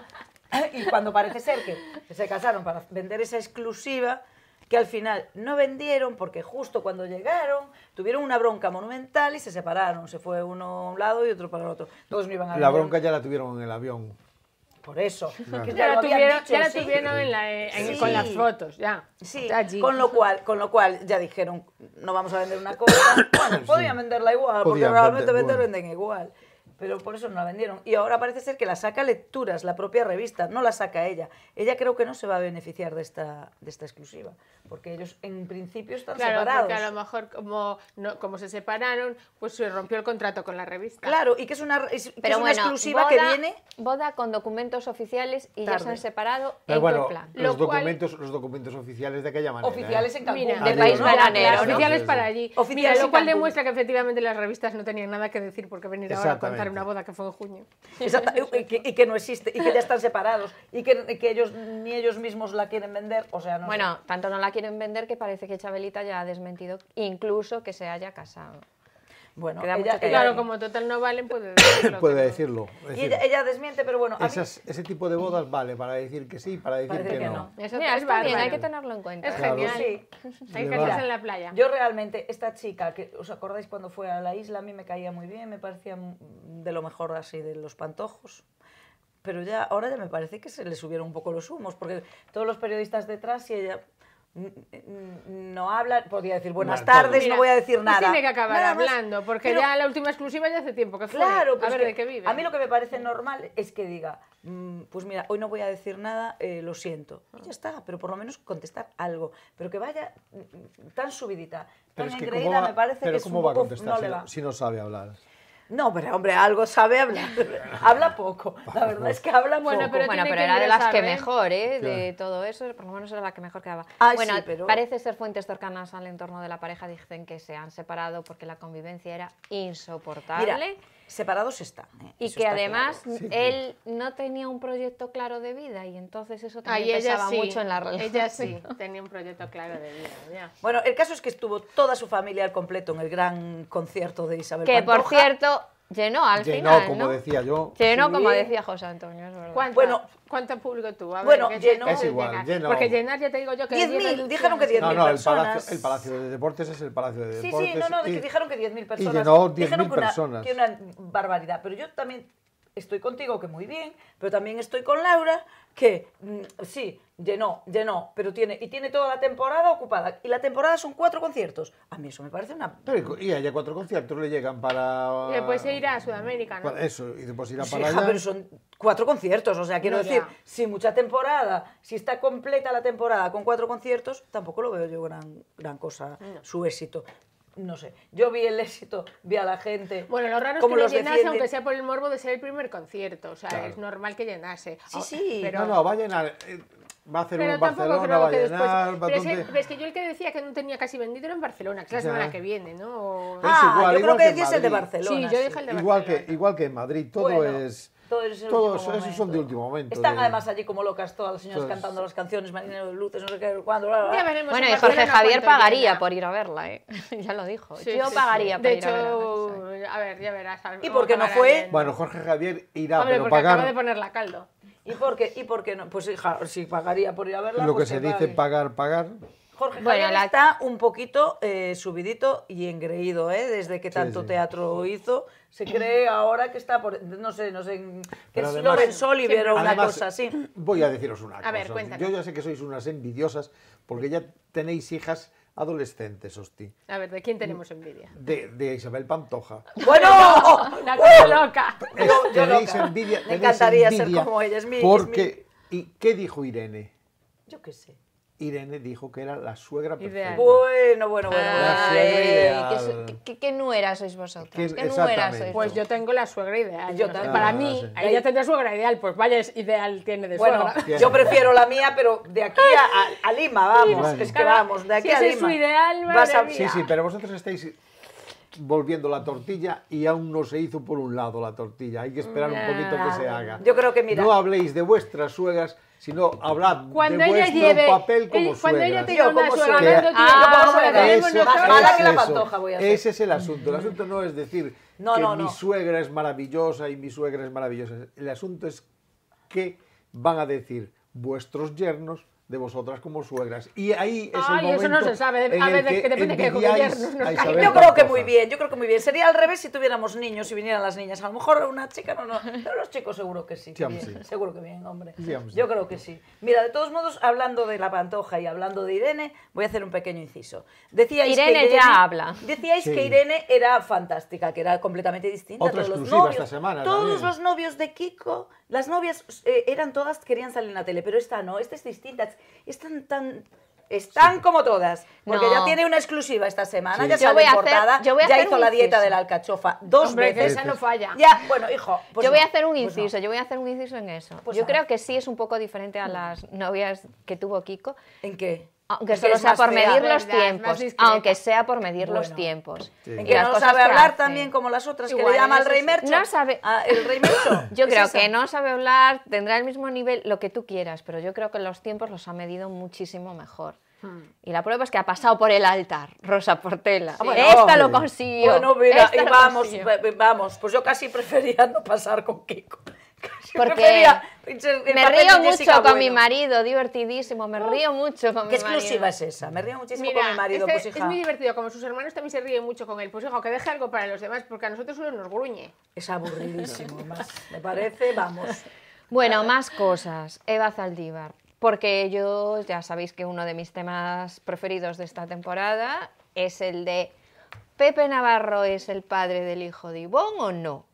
y cuando parece ser que se casaron para vender esa exclusiva, que al final no vendieron porque justo cuando llegaron tuvieron una bronca monumental y se separaron. Se fue uno a un lado y otro para el otro. Todos no iban a La vender. bronca ya la tuvieron en el avión. Por eso. Que Ya lo la habían tuvieron, dicho, ya la sí. tuvieron Sí. con las fotos, ya. Sí, Ya allí. con lo cual ya dijeron, no vamos a vender una cosa. Bueno, podían venderla igual, porque Podían realmente vender, bueno. venden igual. Pero por eso no la vendieron. Y ahora parece ser que la saca Lecturas, la propia revista, no la saca ella. Ella creo que no se va a beneficiar de esta exclusiva, porque ellos en principio están Claro, separados. porque a lo mejor como se separaron, pues se rompió el contrato con la revista. Claro, y que es una Pero bueno, exclusiva boda, que viene... boda con documentos oficiales y ya se Tarde. han separado Pero en bueno, qué plan. Lo cual- los documentos oficiales de aquella manera. Oficiales en Cancún. Mira, de digo, país ¿no? veranero, Las ¿no? oficiales Sí, para sí. allí. Oficiales Mira, lo en cual Cancún. demuestra que efectivamente las revistas no tenían nada que decir porque venir ahora a contar Exactamente. una boda que fue en junio. Exacta- y que no existe, y que ya están separados, y que ellos ni ellos mismos la quieren vender, o sea, no sé. Bueno, tanto no la quieren vender que parece que Chabelita ya ha desmentido incluso que se haya casado. Bueno, Queda ella, mucho que ella- Claro, como total no valen, puede decirlo. Puede que no. decirlo. Es y decir, ella desmiente, pero bueno, a mí, ese tipo de bodas vale para decir que sí, para decir Parece que que no. no. Eso Mira, es está bien, bárbaro. hay que tenerlo en cuenta. Es Claro. genial. sí. Hay que De verdad. casarse en la playa. Yo realmente, esta chica, que os acordáis cuando fue a la isla, a mí me caía muy bien, me parecía de lo mejor así de los pantojos. Pero ya, ahora ya me parece que se le subieron un poco los humos, porque todos los periodistas detrás y ella no habla, podría decir buenas Bueno, tardes, Mira, no voy a decir pues nada. tiene que acabar Nada más. hablando, porque Pero- ya la última exclusiva ya hace tiempo que fue. Claro, a pues ver que de qué vive. a mí lo que me parece normal es que diga, pues mira, hoy no voy a decir nada, lo siento. Y ya está, pero por lo menos contestar algo. Pero que vaya tan subidita, tan Pero es que engreída, me parece pero que es ¿cómo un va a poco... contestar no si le no- va. si no sabe hablar? No, pero hombre, algo sabe hablar. Habla poco. La verdad es que habla Bueno, poco. pero Bueno, tiene pero que era de las que ingresar, ¿eh? mejor, de todo eso, por lo menos era la que mejor quedaba. Ay, Bueno, sí, pero- parece ser fuentes cercanas al entorno de la pareja dicen que se han separado porque la convivencia era insoportable. Mira, separados están. Y eso que está además claro. él no tenía un proyecto claro de vida y entonces eso Ay, también ella pesaba sí, mucho en la relación. ella sí, tenía un proyecto claro de vida. Ya. Bueno, el caso es que estuvo toda su familia al completo en el gran concierto de Isabel Que por Pantoja. cierto, llenó al Llenó, final, como ¿no? decía yo. Llenó, Sí. como decía José Antonio, es verdad. Bueno, ¿Cuánto público tuvo? A ver, bueno, ¿qué llenó- se Es igual, llena? llenó. Porque llenar, ya te digo yo que 10.000, dijeron que 10.000 No, personas. el Palacio de Deportes es el Palacio de Sí, Deportes. sí, no, y- que dijeron que 10.000 personas. llenó Dijeron 10.000 que personas. Que una barbaridad. Pero yo también estoy contigo, que muy bien, pero también estoy con Laura, que sí, llenó, pero tiene toda la temporada ocupada. Y la temporada son 4 conciertos. A mí eso me parece una... Pero, y allá 4 conciertos le llegan para... Y después se irá a Sudamérica, ¿no? para eso, y después irá Sí, para hija, allá. pero son 4 conciertos, o sea, quiero No, decir, ya. si mucha temporada, si está completa la temporada con 4 conciertos, tampoco lo veo yo gran cosa, su éxito. No sé, yo vi el éxito, vi a la gente. Bueno, lo raro es cómo que lo los llenase, defienden. aunque sea por el morbo de ser el primer concierto. O sea, Claro. es normal que llenase. Sí, sí. Pero, No, va a llenar... va a hacer uno pero en tampoco Barcelona, creo va a que después... llenar... va Pero donde- es que yo el que decía que no tenía casi vendido era en Barcelona, que es la Ya. semana que viene, ¿no? O- Es Ah, igual, yo creo igual que que en decías el de Madrid. Barcelona. Sí, yo dije el de igual Barcelona. que en Madrid, todo Bueno, es... todo es el todos último esos son de momento. último momento. Están de- además allí como locas todas las señoras Todos. cantando las canciones, Marinero de Luces, no sé qué, cuándo, bla, bla, Ya bla. veremos Bueno, en y Jorge Barcelona Javier cuánto pagaría llena. por ir a verla, ¿eh? Ya lo dijo. Sí, Yo sí, pagaría sí. por De ir a verla. hecho, a ver, ya verás. ¿Y por qué no acabará fue? bien. Bueno, Jorge Javier irá, Hombre, pero porque acaba de pagar... ponerla a caldo. ¿Y por qué no? Pues hija, si pagaría por ir a verla, Lo que pues se dice pague. pagar... Jorge Bueno, Javier está un poquito subidito y engreído, desde que tanto teatro hizo. Se cree ahora que está por, no sé, que Pero es además- Lorenz Olivier o una Además, cosa así. Voy a deciros una cosa. ver, cuéntanos. Yo ya sé que sois unas envidiosas porque ya tenéis hijas adolescentes, hosti. A ver, ¿de quién tenemos envidia? De Isabel Pantoja. Bueno, La cosa loca. yo Tenéis loca. envidia, Me tenéis encantaría ser envidia como ella, es mi... Porque, ¿y qué dijo Irene? Yo qué sé. Irene dijo que era la suegra Ideal. perfecta. Bueno. La suegra Ay, ideal. ¿qué nuera sois vosotros? Que- ¿Qué nuera exactamente. sois Pues yo tengo la suegra ideal. Yo no sé, también. Para Ah, mí, sí. ella tendrá suegra ideal, pues vaya ideal tiene de Bueno, suegra. yo prefiero la mía, pero de aquí a Lima, vamos, Bueno. es que vamos, de aquí Si a ese Lima. es su ideal, Vas a- madre Sí, mía. sí, pero vosotros estáis volviendo la tortilla y aún no se hizo por un lado la tortilla. Hay que esperar un poquito que se haga. Yo creo que, mira, No habléis de vuestras suegras, sino hablad Cuando de ella vuestro lleve, papel como cuando ella suegras. tenga Yo una como suegra, suegra. hablando tú, Ah, yo como bueno, la tenemos eso, nosotros. más mala que la eso. Pantoja voy a ser. Ese es el asunto. El asunto no es decir No, que no, mi no. suegra es maravillosa y mi suegra es maravillosa. El asunto es qué van a decir vuestros yernos de vosotras como suegras. Y ahí es el Ay, momento eso no se sabe, en a el ver, que que depende de qué envidiáis yernos nos a caigan. Isabel Yo creo que Pantoja. muy bien, yo creo que muy bien. Sería al revés si tuviéramos niños y vinieran las niñas. A lo mejor una chica no, pero los chicos seguro que sí. Sí, hombre, bien. sí. Seguro que bien, hombre. Sí, hombre, sí. Yo creo que sí. Mira, de todos modos, hablando de la Pantoja y hablando de Irene, voy a hacer un pequeño inciso. Decíais Irene que ya habla. Decíais Sí. que Irene era fantástica, que era completamente distinta. Otra a todos los exclusiva novios. esta semana Todos también. los novios de Kiko, las novias eran todas, querían salir en la tele, pero esta no, esta es distinta. Están como todas, porque No. ya tiene una exclusiva esta semana, Sí. ya Yo sale voy a en portada, hacer- yo voy a ya hacer hizo un la dieta inciso. de la alcachofa 2 Hombre, que veces. esa no falla. Ya, bueno, hijo, pues yo voy a no, hacer un pues no. inciso, yo voy a hacer un inciso en eso. Pues yo nada. creo que sí es un poco diferente a las novias que tuvo Kiko, ¿En qué? aunque Es que solo es sea más por fea. medir los Verdad, es más tiempos, discreta. aunque sea por medir los Bueno. tiempos. Sí. ¿En Y que las no cosas sabe que hablar hace. también como las otras que Igual, le llama el eso rey sí. Mercho? No sabe- Ah, ¿el rey Mercho? Yo ¿Es creo esa? que no sabe hablar, tendrá el mismo nivel, lo que tú quieras, pero yo creo que los tiempos los ha medido muchísimo mejor. Y la prueba es que ha pasado por el altar, Rosa Portela. Ah, bueno, Esta lo hombre. consiguió. Bueno, mira, esta y lo vamos, consiguió. vamos, pues yo casi prefería no pasar con Kiko. Casi Porque prefería ser el me papel río de Jessica mucho con mi Bueno. marido, divertidísimo, me río mucho con ¿Qué mi marido. exclusiva es esa? Me río muchísimo Mira, con mi marido, este pues es hija. muy divertido, como sus hermanos también se ríen mucho con él. Pues hijo, que deje algo para los demás, porque a nosotros solo nos gruñe. Es aburridísimo, más. Me parece, vamos. Bueno, más cosas. Eva Zaldívar. Porque yo, ya sabéis que uno de mis temas preferidos de esta temporada es el de ¿Pepe Navarro es el padre del hijo de Ivonne o no?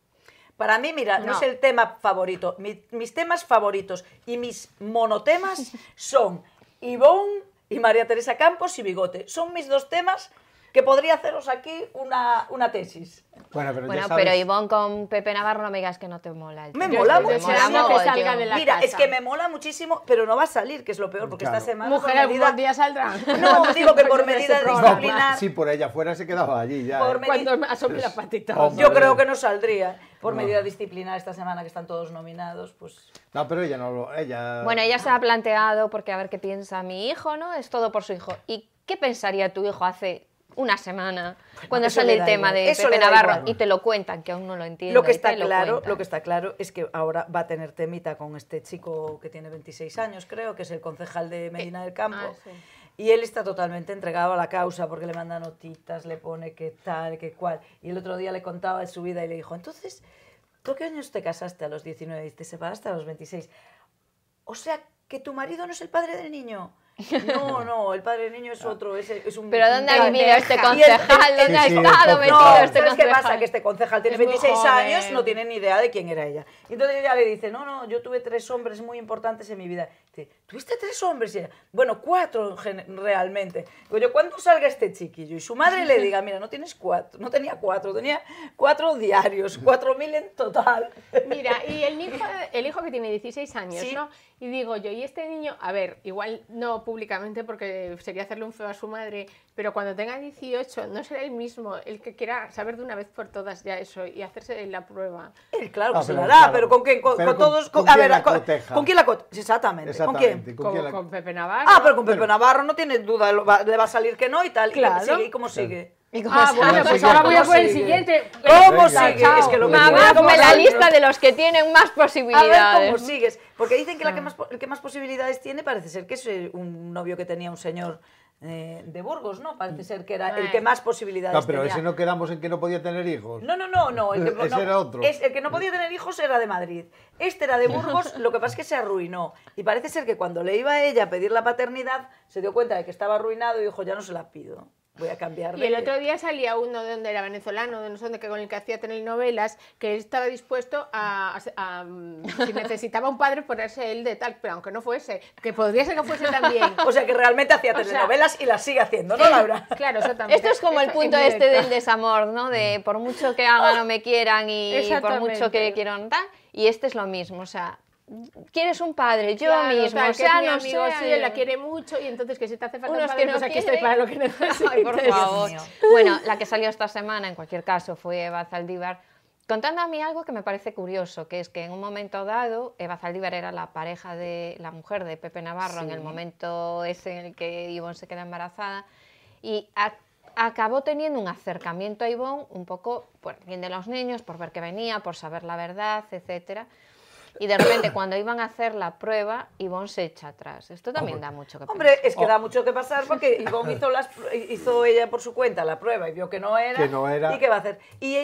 Para mí, mira, no No. es el tema favorito. Mis temas favoritos y mis monotemas son Ivonne y María Teresa Campos y Bigote. Son mis dos temas que podría haceros aquí una tesis. Bueno, pero Bueno, ya sabes, pero Ivonne con Pepe Navarro no me digas que no te mola. El Me tema. mola estoy muchísimo. deseando que mogollón. salga de la Mira, es casa. que me mola muchísimo, pero no va a salir, que es lo peor, porque Claro. esta semana Mujer, por algún medida... día saldrá. No, digo que por Después de medida ese de no, programa. disciplinar... si por ella fuera se quedaba allí ya. Por ¿eh? Cuando asome la patita. Hombre. Yo creo que no saldría. Por No. medida disciplinar esta semana que están todos nominados, pues... No, pero ella no lo... Ella... Bueno, ella se ha planteado, porque a ver qué piensa mi hijo, ¿no? Es todo por su hijo. ¿Y qué pensaría tu hijo hace una semana cuando eso sale le el da tema igual. de Eso Pepe le da Navarro igual. y te lo cuentan, que aún no lo entiendo? Lo que y está te lo claro, cuentan? lo que está claro es que ahora va a tener temita con este chico que tiene 26 años, creo, que es el concejal de Medina del Campo. sí. Y él está totalmente entregado a la causa porque le manda notitas, le pone qué tal, qué cual. Y el otro día le contaba de su vida y le dijo, entonces, ¿tú qué años te casaste a los 19 y te separaste a los 26? O sea, que tu marido no es el padre del niño. No, no, el padre del niño es otro, es un... ¿Pero dónde ha un vivido este bandeja. Y el- concejal? ¿Dónde ha Sí, sí, estado el metido concejal. este ¿Sabes qué concejal? pasa? Que este concejal tiene Es muy 26 joven. años, no tiene ni idea de quién era ella. Y entonces ella le dice, no, yo tuve 3 hombres muy importantes en mi vida. Dice, ¿tuviste 3 hombres? Y ella, bueno, 4 realmente. Digo yo, ¿cuándo salga este chiquillo? Y su madre le diga, mira, no tienes 4, no tenía 4, tenía 4 diarios, 4.000 en total. Mira, y el hijo que tiene 16 años, Sí. ¿no? Y digo yo, y este niño, a ver, igual no públicamente porque sería hacerle un feo a su madre, pero cuando tenga 18 no será el mismo el que quiera saber de una vez por todas ya eso y hacerse la prueba. Él, claro que Ah, se pero la da, claro. pero ¿con quién? Pero Con todos... ¿con a quién ver, la con, coteja? ¿con quién la coteja? Exactamente. ¿Con quién? ¿Con Como quién la- con Pepe Navarro. Ah, pero con Pepe Navarro no tiene duda, le va a salir que no y tal. Claro. ¿Y, sigue? ¿Y cómo sigue? ¿Y cómo Ah, se bueno, llama? pues sigue? ahora voy a ¿Cómo por el sigue? siguiente. ¿Cómo Venga. sigue? Chao. Es que lo que Mamá, quiero hazme la saber- lista de los que tienen más A ver cómo posibilidades. sigues. Porque dicen que el que más posibilidades tiene parece ser que es un novio que tenía un señor de Burgos, ¿no? Parece ser que era el que más posibilidades No, pero tenía. ese no quedamos en que no podía tener hijos. No, el que, Ese era otro. El que no podía tener hijos era de Madrid. Este era de Burgos, lo que pasa es que se arruinó. Y parece ser que cuando le iba a ella a pedir la paternidad, se dio cuenta de que estaba arruinado y dijo, ya no se la pido. Voy a cambiar de... Y el otro día salía uno de donde era venezolano, de no sé dónde, que con el que hacía telenovelas, que él estaba dispuesto si necesitaba un padre, ponerse él de tal, pero aunque no fuese, que podría ser que fuese también. O sea, que realmente hacía telenovelas y las sigue haciendo, ¿no, Laura? Claro, eso también. Esto es como el punto indirecto. este del desamor, ¿no? De por mucho que hagan o me quieran y por mucho que Exactamente. quieran tal. Y este es lo mismo, o sea, quieres un padre, yo Claro, mismo, tal, o que sea, es mi no amigo, sea, sí, él la quiere mucho y entonces que si te hace falta un Unos padre, que no pues aquí estoy quieren. para lo que necesites. Ay, por favor. mío. Bueno, la que salió esta semana, en cualquier caso, fue Eva Zaldívar, contando a mí algo que me parece curioso, que es que en un momento dado, Eva Zaldívar era la pareja de la mujer de Pepe Navarro, en el momento ese en el que Ivonne se queda embarazada, y acabó teniendo un acercamiento a Ivonne un poco por el bien de los niños, por ver que venía, por saber la verdad, etcétera. Y de repente, cuando iban a hacer la prueba, Ivonne se echa atrás. Esto también da mucho que pensar. Hombre, es que da mucho que pasar porque Ivonne hizo ella por su cuenta la prueba y vio que no era. ¿Y qué va a hacer? Y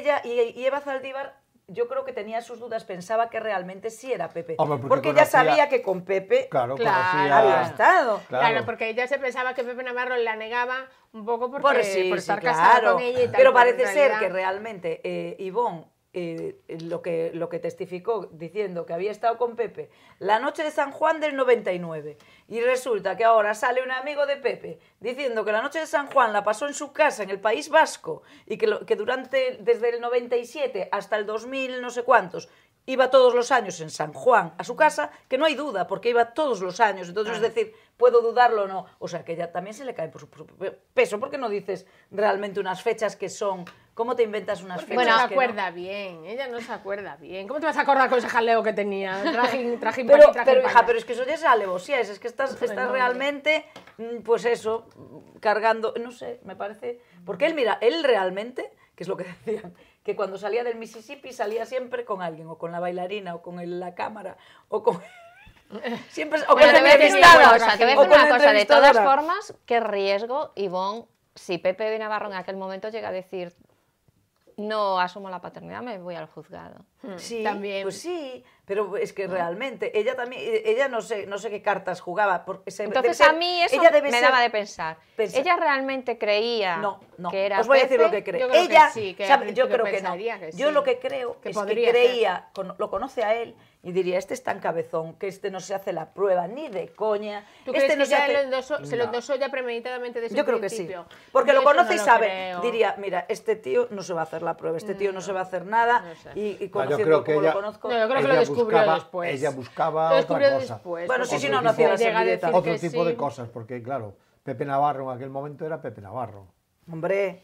Eva Zaldívar, yo creo que tenía sus dudas, pensaba que realmente sí era Pepe. Hombre, porque ella sabía que con Pepe había estado. Claro, porque ella se pensaba que Pepe Navarro la negaba un poco por estar claro. casada con ella y tal. Pero parece ser que realmente Ivonne lo que testificó diciendo que había estado con Pepe la noche de San Juan del 99 y resulta que ahora sale un amigo de Pepe diciendo que la noche de San Juan la pasó en su casa en el País Vasco y que desde el 97 hasta el 2000 no sé cuántos iba todos los años en San Juan a su casa, que no hay duda, porque iba todos los años. Entonces, es decir, ¿puedo dudarlo o no? O sea, que ella también se le cae por su peso. ¿Por qué no dices realmente unas fechas que son... ¿Cómo te inventas unas fechas? Bueno, no se acuerda bien, ella no se acuerda bien. ¿Cómo te vas a acordar con ese jaleo que tenía? Trajín pero hija, pero es que eso ya es alevosía, es que estás realmente, pues eso, cargando, no sé, me parece... Porque él realmente, que es lo que decían, que cuando salía del Mississippi salía siempre con alguien, o con la bailarina, o con la cámara, o con... Siempre, o bueno, con te voy a decir una cosa, de todas entrevistadora. formas, qué riesgo, Ivonne, si Pepe Navarro en aquel momento llega a decir no asumo la paternidad, me voy al juzgado. Sí, también. pues sí, pero es que realmente ella no sé qué cartas jugaba. Entonces a mí eso me daba de pensar. ¿Ella realmente creía que era Os voy a decir Pepe? lo que creo. Yo creo Ella, que sí, que yo creo que no. que Yo sí. lo que creo Que es que podría creía, lo conoce a él y diría, este es tan cabezón que este no se hace la prueba ni de coña. ¿Tú este crees no que ya hace... se lo endosó ya premeditadamente desde Yo el creo que sí, principio? porque Yo lo eso conoce y no lo sabe, creo. diría, mira, este tío no se va a hacer la prueba, este tío no se va a hacer nada, No sé. y yo conociendo creo que como ella- lo conozco... No, yo creo que lo Ella descubrió buscaba- después. ella buscaba Lo otra descubrió cosa. después. Bueno, sí, porque si no, no hacía la llega a servilleta. decir Otro que tipo de sí. cosas, porque claro, Pepe Navarro en aquel momento era Pepe Navarro. Hombre,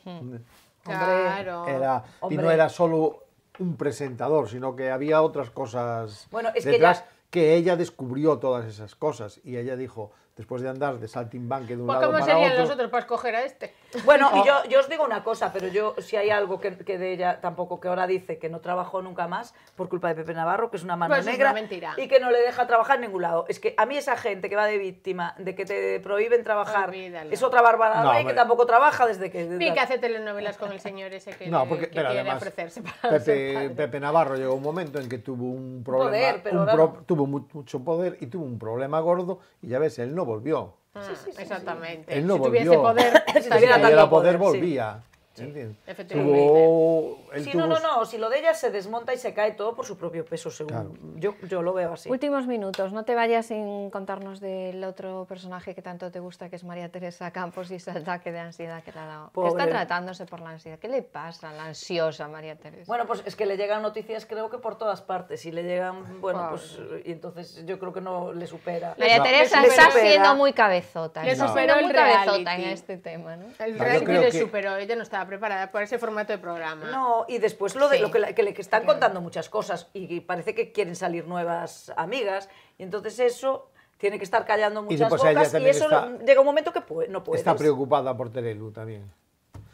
Claro. Era, y Hombre. no era solo un presentador, sino que había otras cosas Bueno, es que detrás ya- que ella descubrió todas esas cosas y ella dijo, después de andar de saltimbanque de un Pues lado ¿cómo para serían otro, los otros para escoger a este? bueno, y yo os digo una cosa, pero yo, si hay algo que de ella tampoco, que ahora dice que no trabajó nunca más por culpa de Pepe Navarro, que es una mano Pues es negra, una mentira. y que no le deja trabajar en ningún lado. Es que a mí esa gente que va de víctima, de que te prohíben trabajar, Olvídalo. es otra barbaridad, No, y que hombre. tampoco trabaja desde que... Vi que hace telenovelas con el señor ese que, no, porque, que pero quiere además ofrecerse para ser padre. Pepe Navarro llegó un momento en que tuvo un problema, Poder, pero ahora no. tuvo mucho poder y tuvo un problema gordo y ya ves, él no volvió. Exactamente. Él no si tuviese volvió. poder, Si Si tuviera tuviera tanto poder, poder, sí. volvía. ¿Entiendes? efectivamente. Él Sí, tuvo no, si lo de ella se desmonta y se cae todo por su propio peso, según yo lo veo así. Últimos minutos, no te vayas sin contarnos del otro personaje que tanto te gusta, que es María Teresa Campos, y ese ataque de ansiedad que le ha dado. Que está Pobre. tratándose por la ansiedad. ¿Qué le pasa a la ansiosa María Teresa? Bueno, pues es que le llegan noticias creo que por todas partes y le llegan, bueno, Wow. pues y entonces yo creo que no le supera. María No. Teresa Le está supera. siendo muy cabezota. Le está superó siendo muy el cabezota en reality. este tema, ¿no? El Yo reality creo le que- superó, ella no estaba preparada para ese formato de programa. No, y después lo de Sí. lo que están contando muchas cosas y parece que quieren salir nuevas amigas y entonces eso tiene que estar callando muchas después ella bocas y también eso está- llega un momento que no puedes. está preocupada por Terelu también.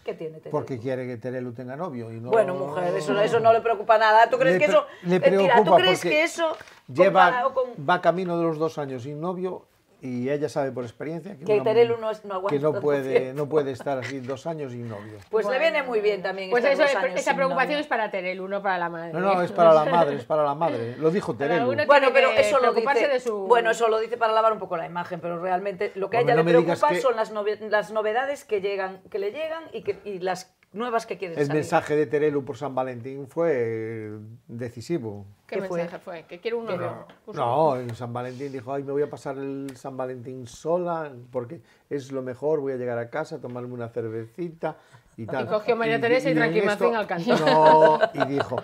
¿Qué tiene Terelu? Porque quiere que Terelu tenga novio. Y no... Bueno, mujer, eso no le preocupa nada. ¿Tú crees Le que eso le mentira, ¿tú preocupa crees porque que eso va comparado con camino de los 2 años sin novio y ella sabe por experiencia Que Terelu no aguanta que no tanto puede, tiempo. no puede estar así 2 años sin novio. Pues le viene muy bien también Pues estar eso, 2 años esa sin preocupación novio. es para Terelu, no para la madre. No, es para la madre, es para la madre. Lo dijo Cada Terelu. uno Bueno, tiene pero que eso lo preocuparse dice, de su... bueno, eso lo dice para lavar un poco la imagen, pero realmente lo que a Hombre, ella no le me digas preocupa que- son las novedades que le llegan y las nuevas que quieren El salir. mensaje de Terelu por San Valentín fue decisivo. ¿Qué ¿Qué fue? mensaje fue? Que quiere un novio. No, en San Valentín dijo, ay, me voy a pasar el San Valentín sola porque es lo mejor, voy a llegar a casa, tomarme una cervecita y tal. Y cogió María Teresa y en Tranquimacín esto- al canto. No, y dijo,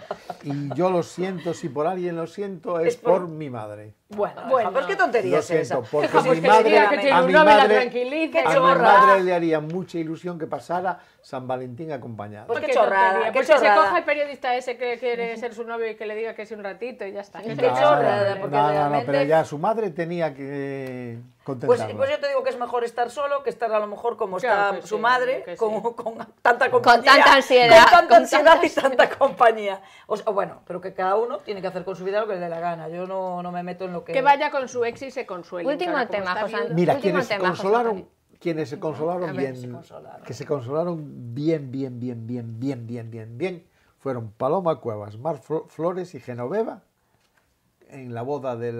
y yo lo siento, si por alguien lo siento, es por mi madre. Bueno, Bueno. pues qué tontería Lo es esa. siento, porque Pues mi que le madre, diga que tiene a un mi novio, la madre, tranquilice. Qué a mi chorrada. madre le haría mucha ilusión que pasara San Valentín acompañada. Pues qué Qué chorrada, tontería. qué Pues que se chorrada. coja el periodista ese que quiere ser su novio y que le diga que es un ratito y ya está. Qué chorrada, porque no, realmente- pero ya su madre tenía que Pues, contentarla. pues yo te digo que es mejor estar solo que estar a lo mejor como Claro está que su sí, madre, que sí. con tanta compañía. tanta ansiedad, Con tanta con ansiedad tanta y tanta compañía. O sea, bueno, pero que cada uno tiene que hacer con su vida lo que le dé la gana. Yo no me meto en lo que... Que vaya con su ex y se consuele. Último Claro, como tema, está José viuda. Mira, Último quienes tema, consolaron, José quienes se consolaron bien, se consolaron. que se consolaron bien, fueron Paloma Cuevas, Mar Flores y Genoveva en la boda de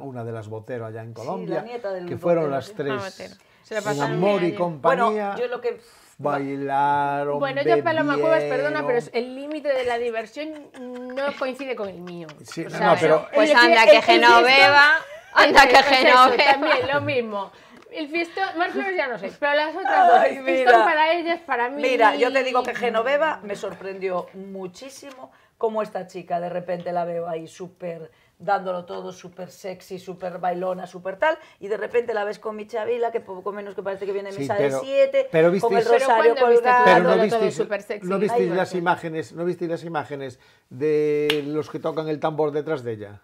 una de las Botero allá en Colombia, la nieta del que fueron Botero, las sí. tres Botero. Se la en pasaron amor bien y allí. compañía, Bueno, yo lo que... bailaron, Bueno, yo Paloma Cuevas, perdona, pero bebieron. el límite de la diversión no coincide con el mío. Sí, O no, sea, pero- Pues el anda, fie- que el Genoveva, fiestón- anda, que Pues eso, Genoveva. también, lo mismo. El fiestón, más Flores ya no sé, pero las otras dos, Ay, el mira. fiestón para ellas, para mí... Mira, yo te digo que Genoveva me sorprendió muchísimo cómo esta chica de repente la veo ahí súper dándolo todo, súper sexy, súper bailona, súper tal, y de repente la ves con mi Chavila, que poco menos que parece que viene Sí, misa pero- de 7, pero con el visteis- Pero rosario ¿cuándo viste tú? colgado. Pero Dándolo no todo visteis, súper sexy. no visteis Ay, las sí. imágenes, no visteis las imágenes de los que tocan el tambor detrás de ella.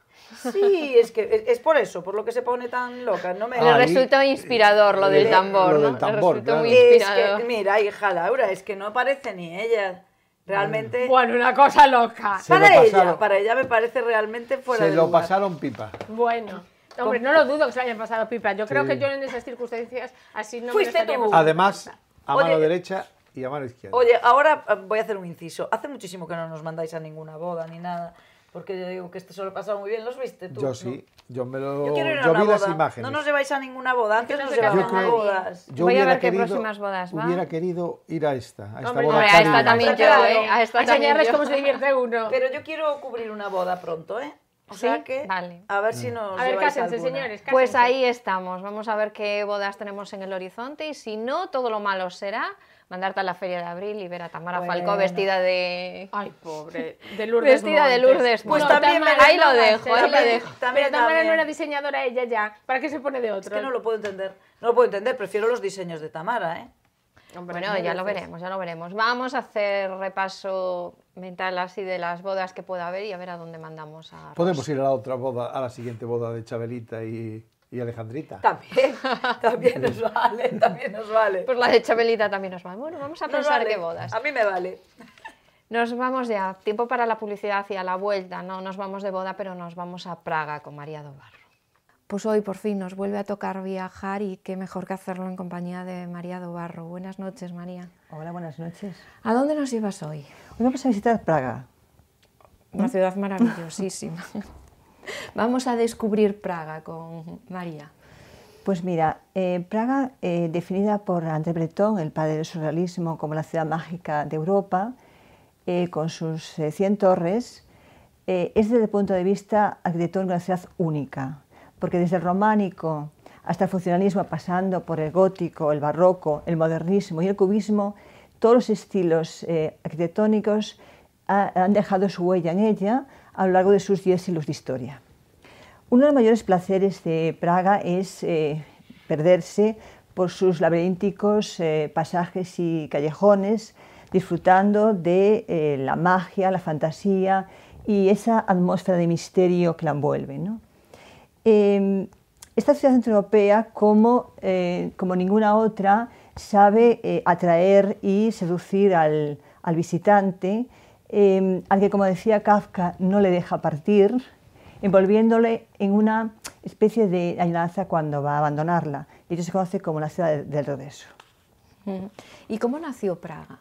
Sí, es que es por eso, por lo que se pone tan loca. No me... Le Ahí- resultó inspirador lo del tambor, lo ¿no? del tambor, Le resultó muy claro. Es inspirador. que, mira, hija Laura, es que no parece ni ella. Realmente, Bueno, una cosa loca. Se lo pasaron. para ella me parece realmente fuera Se de lo lugar. pasaron pipa. Bueno. Hombre, no lo dudo que se le hayan pasado pipa. Yo creo que yo en esas circunstancias así no Fuiste me estaría tú. pasando Además, a Oye, mano derecha y a mano izquierda. Oye, ahora voy a hacer un inciso. Hace muchísimo que no nos mandáis a ninguna boda ni nada, porque yo digo que este se lo he pasado muy bien. ¿Los viste tú? Yo ¿No? sí, Yo quiero ir a yo una vi las boda. imágenes. No nos lleváis a ninguna boda. Antes no nos se casa llevaban a nadie. bodas. Yo Voy a hubiera ver qué querido- próximas bodas va. Hubiera querido ir a esta Hombre, boda a esta caribe. también yo, Claro. A esta A también enseñarles yo. cómo se divierte uno. Pero yo quiero cubrir una boda pronto, ¿eh? O ¿Sí? sea que, Vale. a ver si nos A ver, lleváis cásense, alguna. señores, cásense. Pues ahí estamos. Vamos a ver qué bodas tenemos en el horizonte y si no, todo lo malo será mandarte a la Feria de Abril y ver a Tamara Bueno. Falcó vestida de... Ay, pobre. De Lourdes Vestida de Montes. Lourdes Pues Montes. también me Ahí lo hagas, dejo, ahí lo también- dejo. también, Pero Tamara también. no era diseñadora ella ya. ¿Para qué se pone de Es otro? que no lo puedo entender. No lo puedo entender. Prefiero los diseños de Tamara, ¿eh? Hombre, Bueno, mil ya lo veces. veremos, ya lo veremos. Vamos a hacer repaso mental así de las bodas que pueda haber y a ver a dónde mandamos a... Podemos ir a la otra boda, a la siguiente boda de Chabelita y Alejandrita. También nos vale, también nos vale. Pues la de Chabelita también nos va. Bueno, vamos a Nos pensar vale. qué bodas. A mí me vale. Nos vamos ya, tiempo para la publicidad y a la vuelta. No nos vamos de boda, pero nos vamos a Praga con María Dobarro. Pues hoy por fin nos vuelve a tocar viajar y qué mejor que hacerlo en compañía de María Dobarro. Buenas noches, María. Hola, buenas noches. ¿A dónde nos llevas hoy? Hoy vamos a visitar Praga. Una ciudad maravillosísima. Vamos a descubrir Praga con María. Pues mira, Praga, definida por André Breton, el padre del surrealismo, como la ciudad mágica de Europa, con sus 100 torres, es desde el punto de vista arquitectónico una ciudad única, porque desde el románico hasta el funcionalismo, pasando por el gótico, el barroco, el modernismo y el cubismo, todos los estilos arquitectónicos han dejado su huella en ella a lo largo de sus 10 siglos de historia. Uno de los mayores placeres de Praga es perderse por sus laberínticos pasajes y callejones, disfrutando de la magia, la fantasía y esa atmósfera de misterio que la envuelve, ¿no? Esta ciudad centroeuropea, como ninguna otra, sabe atraer y seducir al visitante, al que, como decía Kafka, no le deja partir, envolviéndole en una especie de añoranza cuando va a abandonarla. De hecho, se conoce como la ciudad del regreso. ¿Y cómo nació Praga?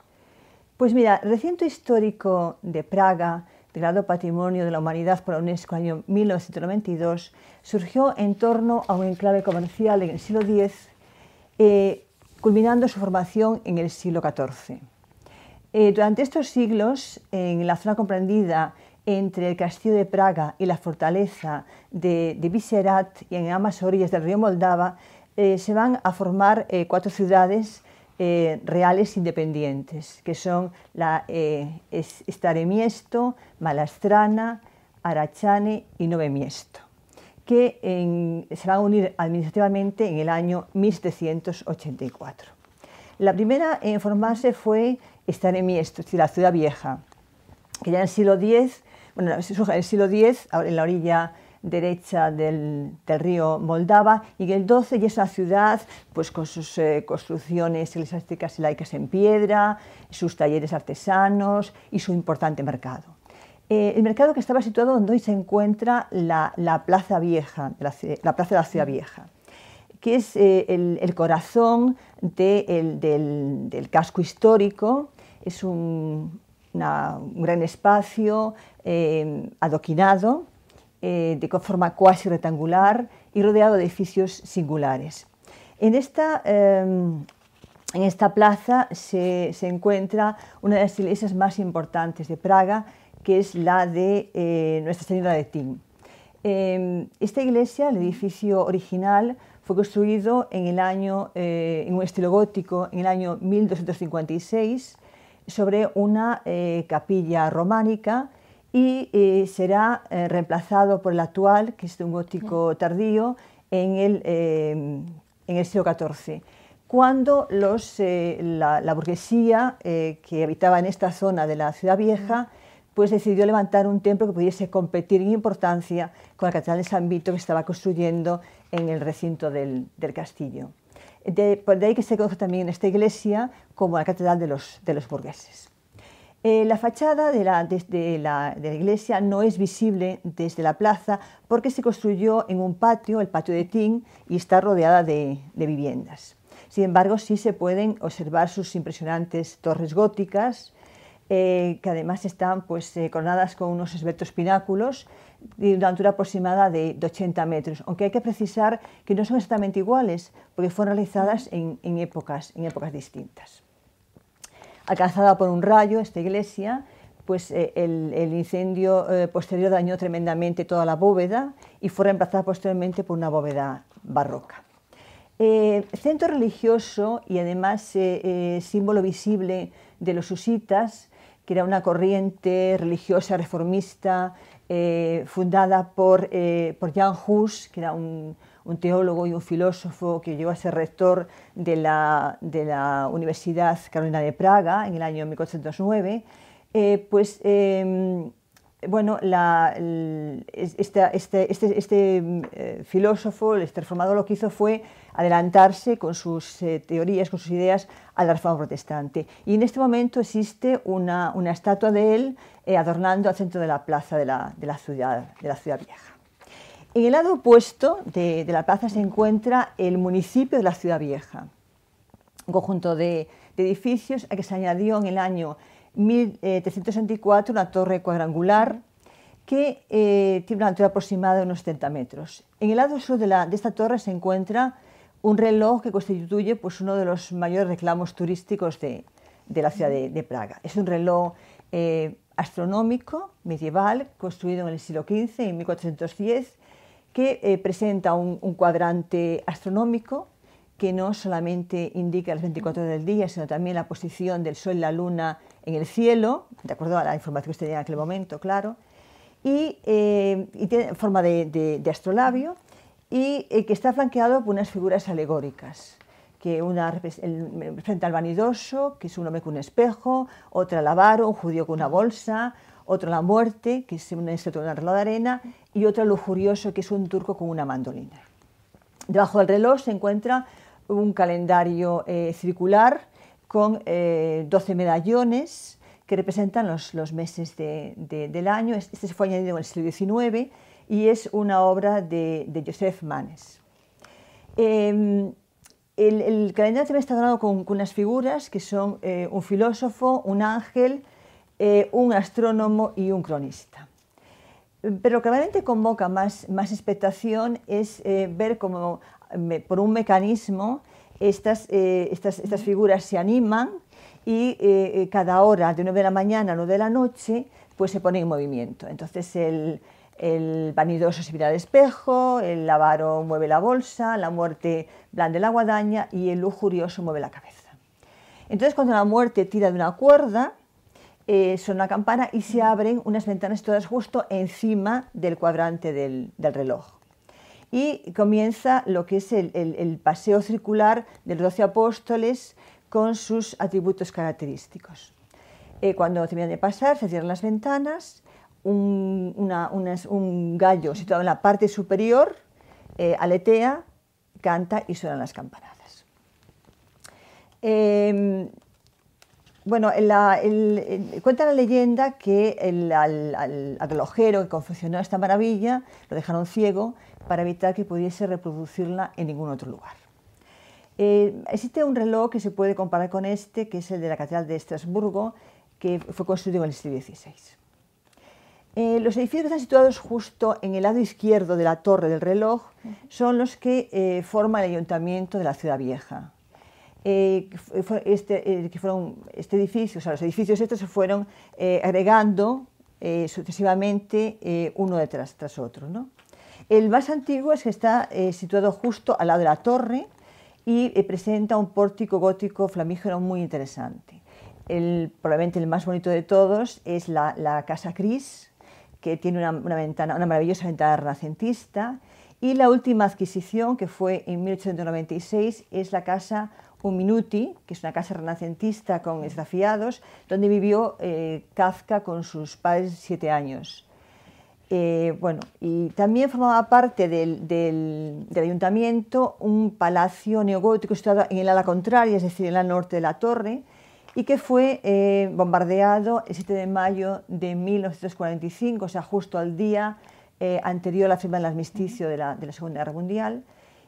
Pues mira, el recinto histórico de Praga, declarado Patrimonio de la Humanidad por la UNESCO en el año 1992, surgió en torno a un enclave comercial en el siglo X, culminando su formación en el siglo XIV. Durante estos siglos, en la zona comprendida entre el castillo de Praga y la fortaleza de Vyšehrad y en ambas orillas del río Moldava, se van a formar 4 ciudades reales independientes, que son Stare Miesto, Malá Arachane y Nové Miesto, que se van a unir administrativamente en el año 1784. La primera en formarse fue Stare Miesto, es decir, la ciudad vieja, que ya en el siglo X, surge en el siglo X, en la orilla derecha del río Moldava, y en el XII ya es una ciudad pues, con sus construcciones eclesiásticas y laicas en piedra, sus talleres artesanos y su importante mercado. El mercado que estaba situado donde hoy se encuentra la Plaza Vieja, la Plaza de la Ciudad Vieja, que es el corazón del casco histórico. Es un gran espacio adoquinado, de forma cuasi rectangular y rodeado de edificios singulares. En esta plaza se encuentra una de las iglesias más importantes de Praga, que es la de Nuestra Señora de Tím. Esta iglesia, el edificio original, fue construido en un estilo gótico en el año 1256 sobre una capilla románica, y será reemplazado por el actual, que es de un gótico tardío, en el siglo XIV, cuando la burguesía que habitaba en esta zona de la Ciudad Vieja pues decidió levantar un templo que pudiese competir en importancia con la Catedral de San Vito, que estaba construyendo en el recinto del castillo. De ahí que se conoce también esta iglesia como la Catedral de los burgueses. La fachada de la iglesia no es visible desde la plaza porque se construyó en un patio, el patio de Tím, y está rodeada de viviendas. Sin embargo, sí se pueden observar sus impresionantes torres góticas, que además están coronadas con unos esbeltos pináculos de una altura aproximada de 80 metros, aunque hay que precisar que no son exactamente iguales porque fueron realizadas en épocas distintas. Alcanzada por un rayo esta iglesia, pues el incendio posterior dañó tremendamente toda la bóveda y fue reemplazada posteriormente por una bóveda barroca. Centro religioso y además símbolo visible de los husitas, que era una corriente religiosa reformista fundada por Jan Hus, que era un teólogo y un filósofo que llegó a ser rector de la Universidad Carolina de Praga en el año 1409, este filósofo, este reformador, lo que hizo fue adelantarse con sus teorías, con sus ideas a la reforma protestante. Y en este momento existe una estatua de él adornando el centro de la plaza de la ciudad vieja. En el lado opuesto de la plaza se encuentra el municipio de la Ciudad Vieja, un conjunto de edificios a que se añadió en el año 1364 una torre cuadrangular que tiene una altura aproximada de unos 70 metros. En el lado sur de esta torre se encuentra un reloj que constituye uno de los mayores reclamos turísticos de la ciudad de Praga. Es un reloj astronómico medieval construido en el siglo XV, en 1410, que presenta un cuadrante astronómico que no solamente indica las 24 horas del día, sino también la posición del Sol y la Luna en el cielo, de acuerdo a la información que se tenía en aquel momento, claro, y tiene forma de astrolabio y que está flanqueado por unas figuras alegóricas, que una representa al vanidoso, que es un hombre con un espejo, otra al avaro, un judío con una bolsa, otro la muerte, que es una estatua de un reloj de arena, y otro lujurioso, que es un turco con una mandolina. Debajo del reloj se encuentra un calendario circular con 12 medallones que representan los meses del año. Este se fue añadido en el siglo XIX y es una obra de Joseph Manes. El calendario también está adornado con unas figuras que son un filósofo, un ángel, un astrónomo y un cronista. Pero lo que realmente convoca más expectación es ver cómo, por un mecanismo, estas figuras se animan y cada hora, de 9 de la mañana a 9 de la noche, pues se pone en movimiento. Entonces el vanidoso se mira al espejo, el avaro mueve la bolsa, la muerte blande la guadaña y el lujurioso mueve la cabeza. Entonces cuando la muerte tira de una cuerda, suena la campana y se abren unas ventanas todas justo encima del cuadrante del reloj. Y comienza lo que es el paseo circular de los 12 apóstoles con sus atributos característicos. Cuando terminan de pasar, se cierran las ventanas, un gallo situado en la parte superior aletea, canta y suenan las campanadas. Bueno, cuenta la leyenda que al relojero que confeccionó esta maravilla lo dejaron ciego para evitar que pudiese reproducirla en ningún otro lugar. Existe un reloj que se puede comparar con este, que es el de la Catedral de Estrasburgo, que fue construido en el siglo XVI. Los edificios que están situados justo en el lado izquierdo de la torre del reloj son los que forman el ayuntamiento de la Ciudad Vieja. Este edificio, o sea, los edificios estos se fueron agregando sucesivamente uno tras otro, ¿no? El más antiguo es que está situado justo al lado de la torre y presenta un pórtico gótico flamígero muy interesante. Probablemente el más bonito de todos es la Casa Cris, que tiene una maravillosa ventana renacentista, y la última adquisición, que fue en 1896, es la Casa Unminuti, que es una casa renacentista con esgrafiados, donde vivió Kafka con sus padres 7 años. Bueno, y también formaba parte del ayuntamiento un palacio neogótico situado en el ala contraria, es decir, en el ala norte de la torre, y que fue bombardeado el 7 de mayo de 1945, o sea, justo al día anterior a la firma del armisticio de la Segunda Guerra Mundial,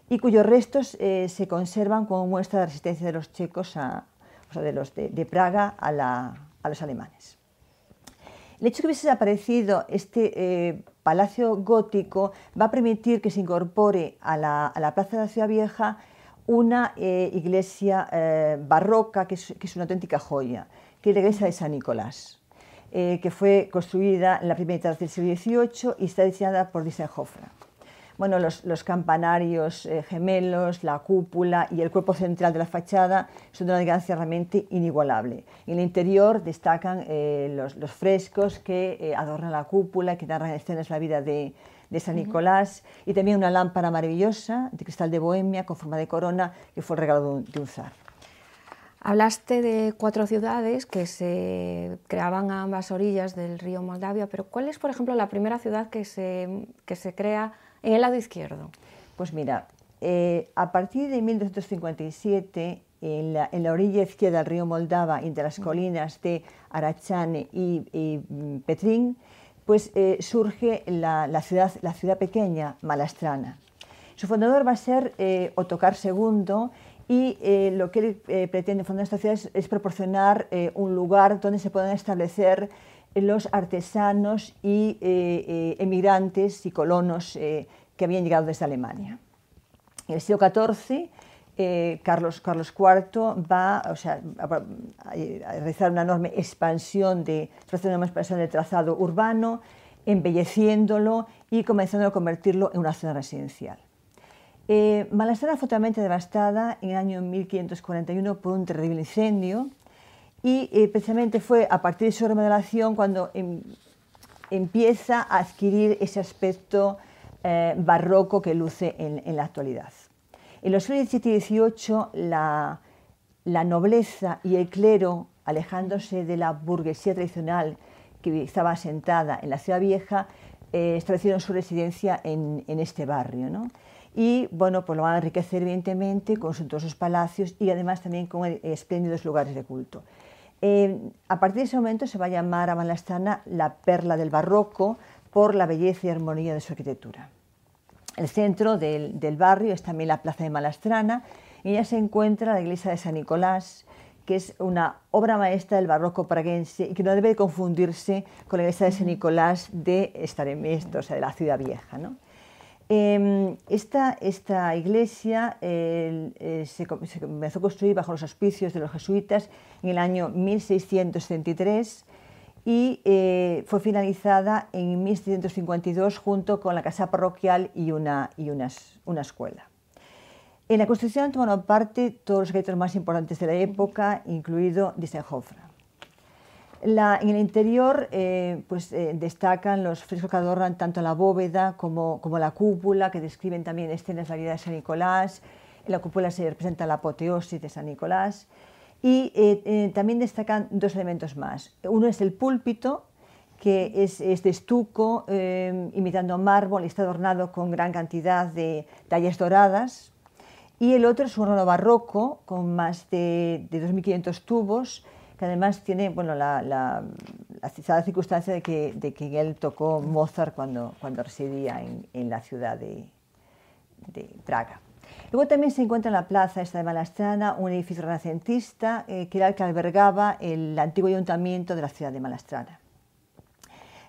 y cuyos restos se conservan como muestra de resistencia de los checos, de Praga a los alemanes. El hecho de que hubiese desaparecido este palacio gótico va a permitir que se incorpore a la plaza de la Ciudad Vieja una iglesia barroca que es una auténtica joya, que es la iglesia de San Nicolás, que fue construida en la primera mitad del siglo XVIII y está diseñada por Diessenhofer. Bueno, los campanarios gemelos, la cúpula y el cuerpo central de la fachada son de una elegancia realmente inigualable. En el interior destacan los frescos que adornan la cúpula y que narran escenas de la vida de San Nicolás, y también una lámpara maravillosa de cristal de Bohemia con forma de corona que fue el regalo de un zar. Hablaste de 4 ciudades que se creaban a ambas orillas del río Moldavia, pero ¿cuál es, por ejemplo, la primera ciudad que se crea en el lado izquierdo? Pues mira, a partir de 1257, en la orilla izquierda del río Moldava, entre las colinas de Arachane y Petrín, pues surge la ciudad pequeña, Malastrana. Su fundador va a ser Ottokar II, y lo que él pretende fundar esta ciudad es proporcionar un lugar donde se puedan establecer los artesanos y emigrantes y colonos que habían llegado desde Alemania. En el siglo XIV, Carlos IV va a realizar una enorme expansión del trazado urbano, embelleciéndolo y comenzando a convertirlo en una zona residencial. Malastrana fue totalmente devastada en el año 1541 por un terrible incendio, y precisamente fue a partir de su remodelación cuando empieza a adquirir ese aspecto barroco que luce en la actualidad. En los siglos XVII y XVIII, la nobleza y el clero, alejándose de la burguesía tradicional que estaba asentada en la Ciudad Vieja, establecieron su residencia en este barrio, ¿no? Y bueno, pues lo van a enriquecer evidentemente con suntuosos palacios y además también con espléndidos lugares de culto. A partir de ese momento se va a llamar a Malastrana la perla del barroco, por la belleza y armonía de su arquitectura. El centro del barrio es también la Plaza de Malastrana. En ella se encuentra la iglesia de San Nicolás, que es una obra maestra del barroco praguense y que no debe confundirse con la iglesia de San Nicolás de Staremesto, o sea, de la Ciudad Vieja, ¿no? Esta iglesia se comenzó a construir bajo los auspicios de los jesuitas en el año 1673 y fue finalizada en 1652 junto con la casa parroquial y una escuela. En la construcción tomaron parte todos los arquitectos más importantes de la época, incluido Disenhofer. En el interior destacan los frescos que adornan tanto la bóveda como la cúpula, que describen también escenas de la vida de San Nicolás. En la cúpula se representa la apoteosis de San Nicolás. Y también destacan dos elementos más. Uno es el púlpito, que es de estuco, imitando mármol, y está adornado con gran cantidad de tallas doradas. Y el otro es un órgano barroco con más de 2.500 tubos, que además tiene la circunstancia de que él tocó Mozart cuando residía en la ciudad de Praga. Luego también se encuentra en la plaza esta de Malastrana un edificio renacentista que era el que albergaba el antiguo ayuntamiento de la ciudad de Malastrana.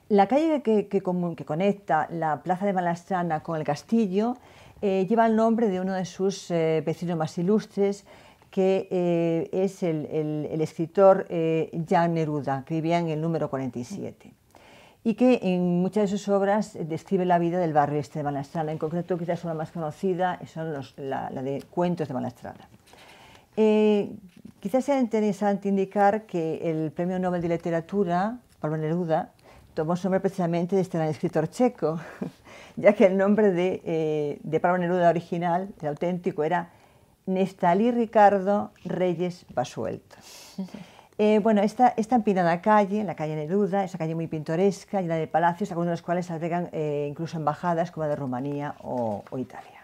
La calle que conecta la plaza de Malastrana con el castillo lleva el nombre de uno de sus vecinos más ilustres, que es el escritor Jan Neruda, que vivía en el número 47. Y que en muchas de sus obras describe la vida del barrio este de Malastrana. En concreto, quizás una más conocida son la de Cuentos de Malastrana. Quizás sea interesante indicar que el Premio Nobel de Literatura, Pablo Neruda, tomó su nombre precisamente de este gran escritor checo, ya que el nombre de Pablo Neruda original, el auténtico, era Neftalí Ricardo Reyes Basuelto. Esta empinada calle, la calle Neruda, es una calle muy pintoresca, llena de palacios, algunos de los cuales albergan incluso embajadas como la de Rumanía o Italia.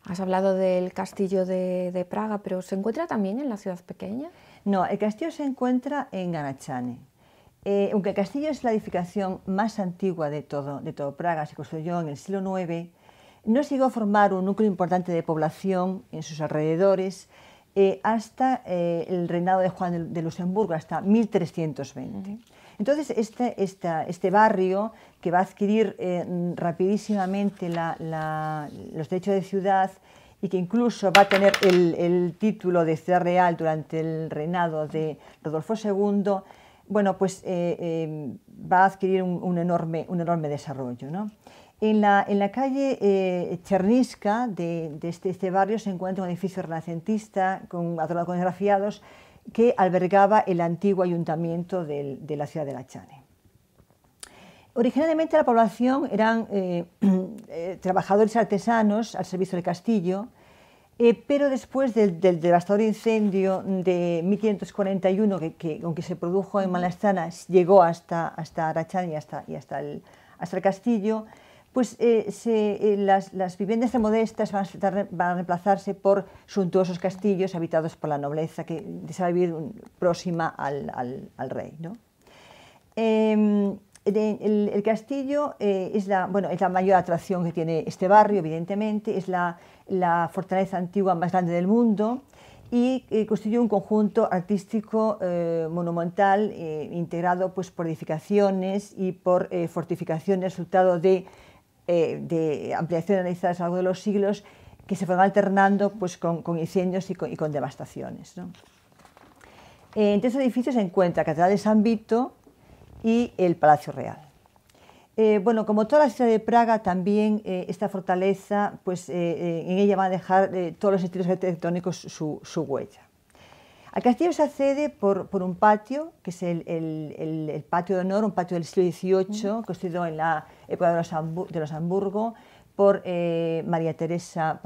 Has hablado del castillo de Praga, pero ¿se encuentra también en la ciudad pequeña? No, el castillo se encuentra en Ganachane. Aunque el castillo es la edificación más antigua de todo Praga, se construyó en el siglo IX, no llegó a formar un núcleo importante de población en sus alrededores hasta el reinado de Juan de Luxemburgo, hasta 1320. Entonces, este barrio, que va a adquirir rapidísimamente los derechos de ciudad y que incluso va a tener el título de ciudad real durante el reinado de Rodolfo II, va a adquirir un enorme desarrollo, ¿no? En la calle Cherniska de este barrio se encuentra un edificio renacentista adornado con esgrafiados que albergaba el antiguo ayuntamiento de la ciudad de Lachane. Originalmente la población eran trabajadores artesanos al servicio del castillo, pero después del devastador incendio de 1541 aunque se produjo en Malastrana, llegó hasta Lachane y hasta el castillo, pues las viviendas modestas van a reemplazarse por suntuosos castillos habitados por la nobleza que desea vivir próxima al rey, ¿no? El castillo es la mayor atracción que tiene este barrio, evidentemente, es la fortaleza antigua más grande del mundo y constituye un conjunto artístico monumental integrado pues, por edificaciones y por fortificaciones, resultado de ampliaciones realizadas a lo largo de los siglos que se fueron alternando pues, con incendios y con devastaciones, ¿no? Entre estos edificios se encuentra la Catedral de San Vito y el Palacio Real. Como toda la ciudad de Praga, también esta fortaleza, pues, en ella van a dejar todos los estilos arquitectónicos su huella. Al castillo se accede por un patio, que es el patio de honor, un patio del siglo XVIII, construido en la época de los Habsburgo por la María Teresa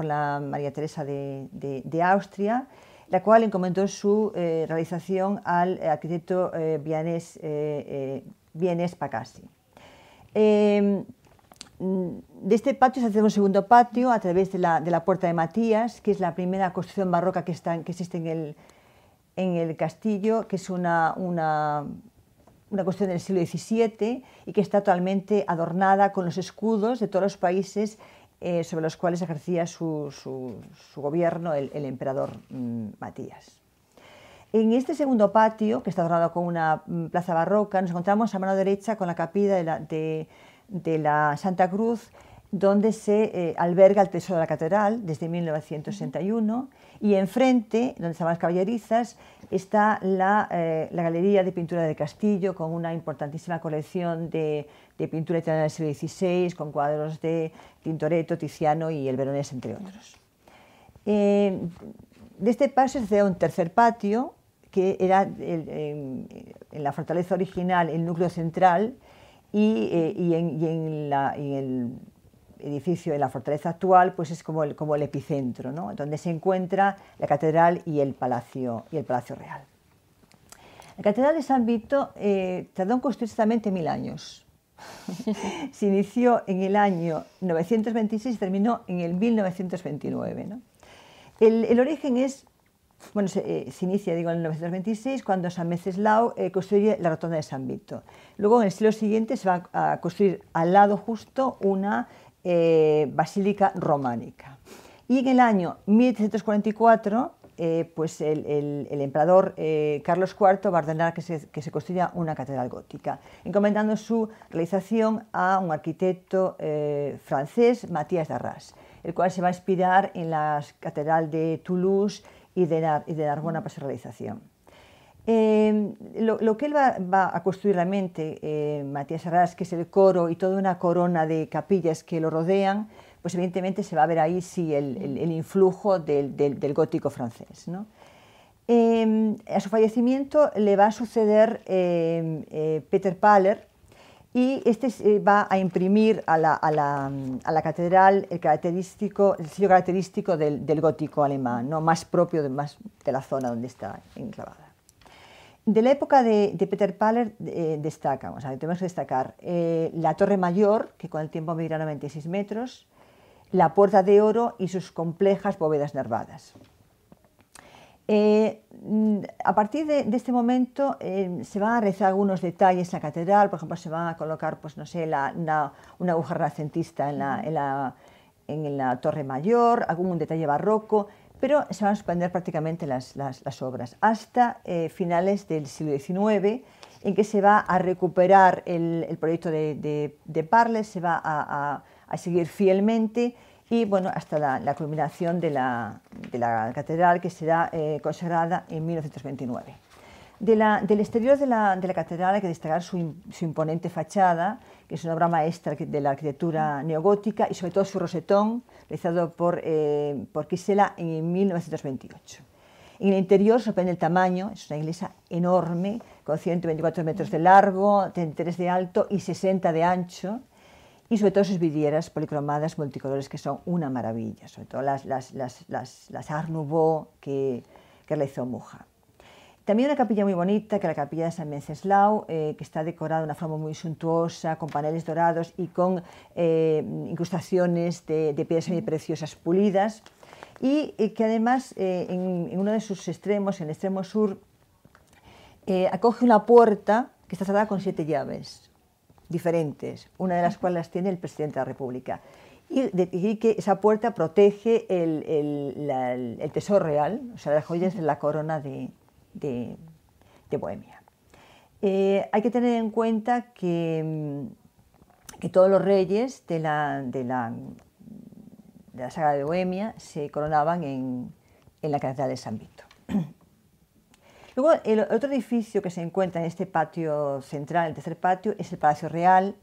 de Austria, la cual encomendó su realización al arquitecto vienés Pacassi. De este patio se hace un segundo patio a través de la Puerta de Matías, que es la primera construcción barroca que existe en el castillo, que es una una cuestión del siglo XVII y que está totalmente adornada con los escudos de todos los países sobre los cuales ejercía su gobierno el emperador Matías. En este segundo patio, que está adornado con una plaza barroca, nos encontramos a mano derecha con la capilla de la Santa Cruz, donde se alberga el tesoro de la catedral desde 1961, y enfrente, donde están las caballerizas, está la Galería de Pintura del Castillo, con una importantísima colección de pintura italiana del siglo XVI, con cuadros de Tintoretto, Tiziano y el Veronés, entre otros. De este paso se hace un tercer patio, que era en la fortaleza original el núcleo central, y en el edificio, en la fortaleza actual, pues es como el epicentro, ¿no? Donde se encuentra la catedral y el palacio real. La catedral de San Vito tardó en construirse exactamente 1000 años. Se inició en el año 926 y terminó en el 1929, ¿no? El origen es, bueno, se inicia, digo, en el 926, cuando San Menceslao construye la rotonda de San Vito. Luego, en el siglo siguiente, se va a construir al lado justo una basílica románica. Y en el año 1344, pues el emperador Carlos IV va a ordenar que se construya una catedral gótica, encomendando su realización a un arquitecto francés, Matías d'Arras, el cual se va a inspirar en la catedral de Toulouse y de Narbona para su realización. Lo que él va a construir realmente, Matías d'Arras, que es el coro y toda una corona de capillas que lo rodean, pues evidentemente se va a ver ahí sí el influjo del gótico francés, ¿no? A su fallecimiento le va a suceder Peter Paller, y este va a imprimir a la catedral el sello característico del gótico alemán, ¿no? Más propio de la zona donde está enclavada. De la época de Peter Paller tenemos que destacar la Torre Mayor, que con el tiempo medirá 96 metros, la Puerta de Oro y sus complejas bóvedas nervadas. A partir de este momento se van a realizar algunos detalles en la catedral. Por ejemplo, se van a colocar, pues no sé, una aguja renacentista en la Torre Mayor, algún detalle barroco, pero se van a suspender prácticamente las obras hasta finales del siglo XIX, en que se va a recuperar el proyecto de Paller, se va a seguir fielmente, y bueno, hasta la culminación de la catedral, que será consagrada en 1929. Del exterior de la catedral hay que destacar su imponente fachada, que es una obra maestra de la arquitectura neogótica, y sobre todo su rosetón, realizado por Quisela en 1928. En el interior sorprende el tamaño, es una iglesia enorme, con 124 metros de largo, 33 de alto y 60 de ancho, y sobre todo sus vidrieras policromadas multicolores, que son una maravilla, sobre todo las Art Nouveau que realizó Mucha. También una capilla muy bonita, que es la capilla de San Menceslao, que está decorada de una forma muy suntuosa, con paneles dorados y con incrustaciones de piedras semipreciosas pulidas, y que además en uno de sus extremos, en el extremo sur, acoge una puerta que está cerrada con 7 llaves diferentes, una de las cuales las tiene el presidente de la República, y que esa puerta protege el tesoro real, o sea, las joyas de la corona de Bohemia. Hay que tener en cuenta que todos los reyes de la saga de Bohemia se coronaban en la catedral de San Vito. Luego, el otro edificio que se encuentra en este patio central, el tercer patio, es el Palacio Real.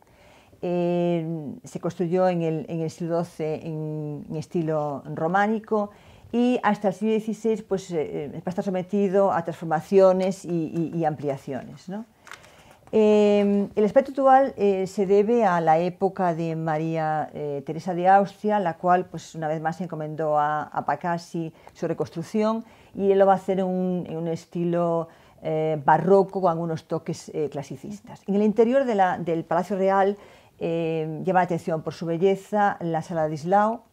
Se construyó en el siglo XII en estilo románico, y hasta el siglo XVI pues, va a estar sometido a transformaciones y ampliaciones, ¿no? El aspecto actual se debe a la época de María Teresa de Austria, la cual pues, una vez más se encomendó a Pacassi su reconstrucción, y él lo va a hacer en un estilo barroco con algunos toques clasicistas. En el interior del Palacio Real llama la atención por su belleza la Sala Ladislao,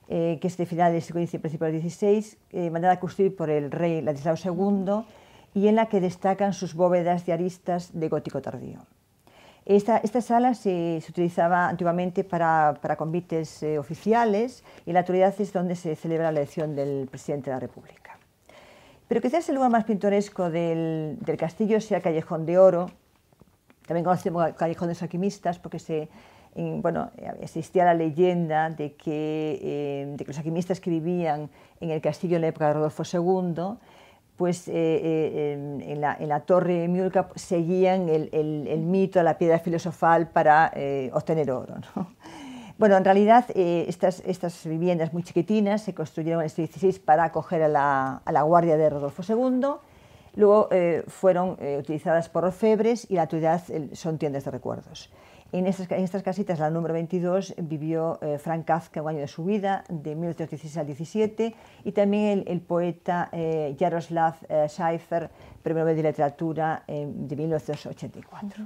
que es de finales del siglo XV y principios del XVI, mandada a construir por el rey Ladislao II, y en la que destacan sus bóvedas de aristas de gótico tardío. Esta sala se utilizaba antiguamente para convites oficiales y en la actualidad es donde se celebra la elección del presidente de la República. Pero quizás el lugar más pintoresco del castillo sea el Callejón de Oro, también conocido como Callejón de los Alquimistas, porque existía la leyenda de que los alquimistas que vivían en el castillo en la época de Rodolfo II, pues en la torre Miulca seguían el mito, la piedra filosofal para obtener oro, ¿no? Bueno, en realidad estas viviendas muy chiquitinas se construyeron en el siglo XVI para acoger a la guardia de Rodolfo II, luego fueron utilizadas por orfebres y en la actualidad son tiendas de recuerdos. En estas casitas, la número 22, vivió Franz Kafka un año de su vida, de 1816 al 17, y también el poeta Jaroslav Scheifer, Premio Nobel de Literatura de 1984.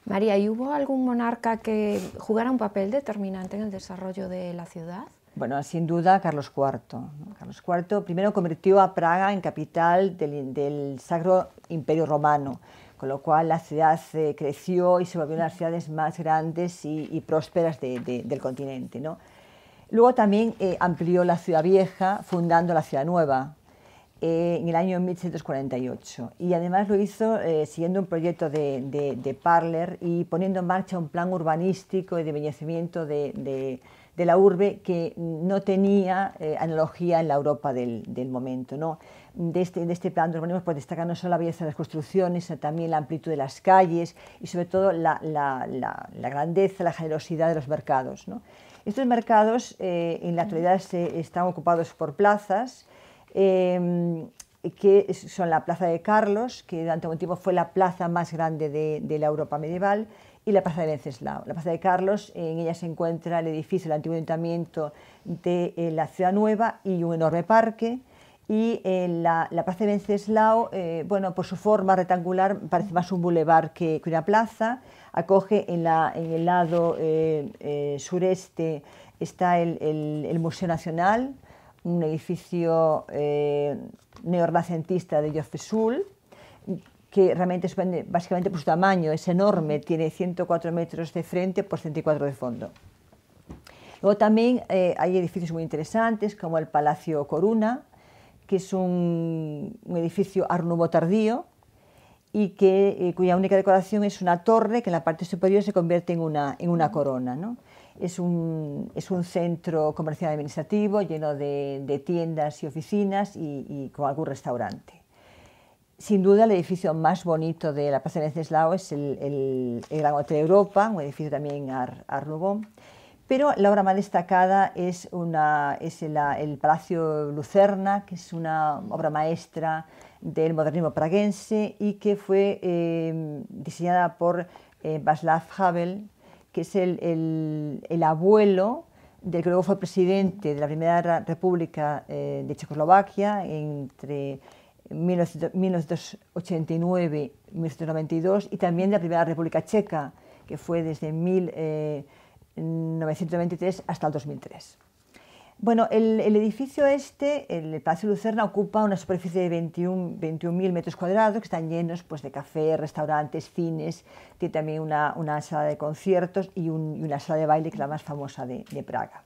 María, ¿y hubo algún monarca que jugara un papel determinante en el desarrollo de la ciudad? Bueno, sin duda Carlos IV, ¿no? Carlos IV primero convirtió a Praga en capital del Sacro Imperio Romano, con lo cual la ciudad creció y se volvió una de las ciudades más grandes y prósperas del continente, ¿no? Luego también amplió la ciudad vieja, fundando la ciudad nueva en el año 1648. Y además lo hizo siguiendo un proyecto de Parler y poniendo en marcha un plan urbanístico y de embellecimiento de la urbe que no tenía analogía en la Europa del momento, ¿no? De este plan de urbanismo pues destaca no solo la belleza de las construcciones, sino también la amplitud de las calles y sobre todo la grandeza, la generosidad de los mercados, ¿no? Estos mercados en la actualidad están ocupados por plazas, que son la Plaza de Carlos, que durante un tiempo fue la plaza más grande de la Europa medieval, y la Plaza de Wenceslao. La Plaza de Carlos, en ella se encuentra el edificio del antiguo ayuntamiento de la Ciudad Nueva y un enorme parque. Y la Plaza de Wenceslao, por su forma rectangular, parece más un bulevar que una plaza. Acoge en el lado sureste está el Museo Nacional, un edificio neorrenacentista de Joseph Suhl, que realmente sorprende básicamente por su tamaño, es enorme, tiene 104 metros de frente por 104 de fondo. Luego también hay edificios muy interesantes como el Palacio Coruna, que es un edificio Art Nouveau tardío y cuya única decoración es una torre que en la parte superior se convierte en una corona, ¿no? Es un centro comercial administrativo lleno de tiendas y oficinas y con algún restaurante. Sin duda, el edificio más bonito de la Plaza de Wenceslao es el Gran Hotel Europa, un edificio también Art Nouveau. Pero la obra más destacada es el Palacio Lucerna, que es una obra maestra del modernismo praguense y que fue diseñada por Václav Havel, que es el abuelo del que luego fue presidente de la Primera República de Checoslovaquia entre 1989 y 1992, y también de la Primera República Checa, que fue desde 1923 hasta el 2003. Bueno, el edificio el Palacio Lucerna, ocupa una superficie de 21.000 metros cuadrados, que están llenos pues, de cafés, restaurantes, cines, tiene también una sala de conciertos y una sala de baile, que es la más famosa de Praga.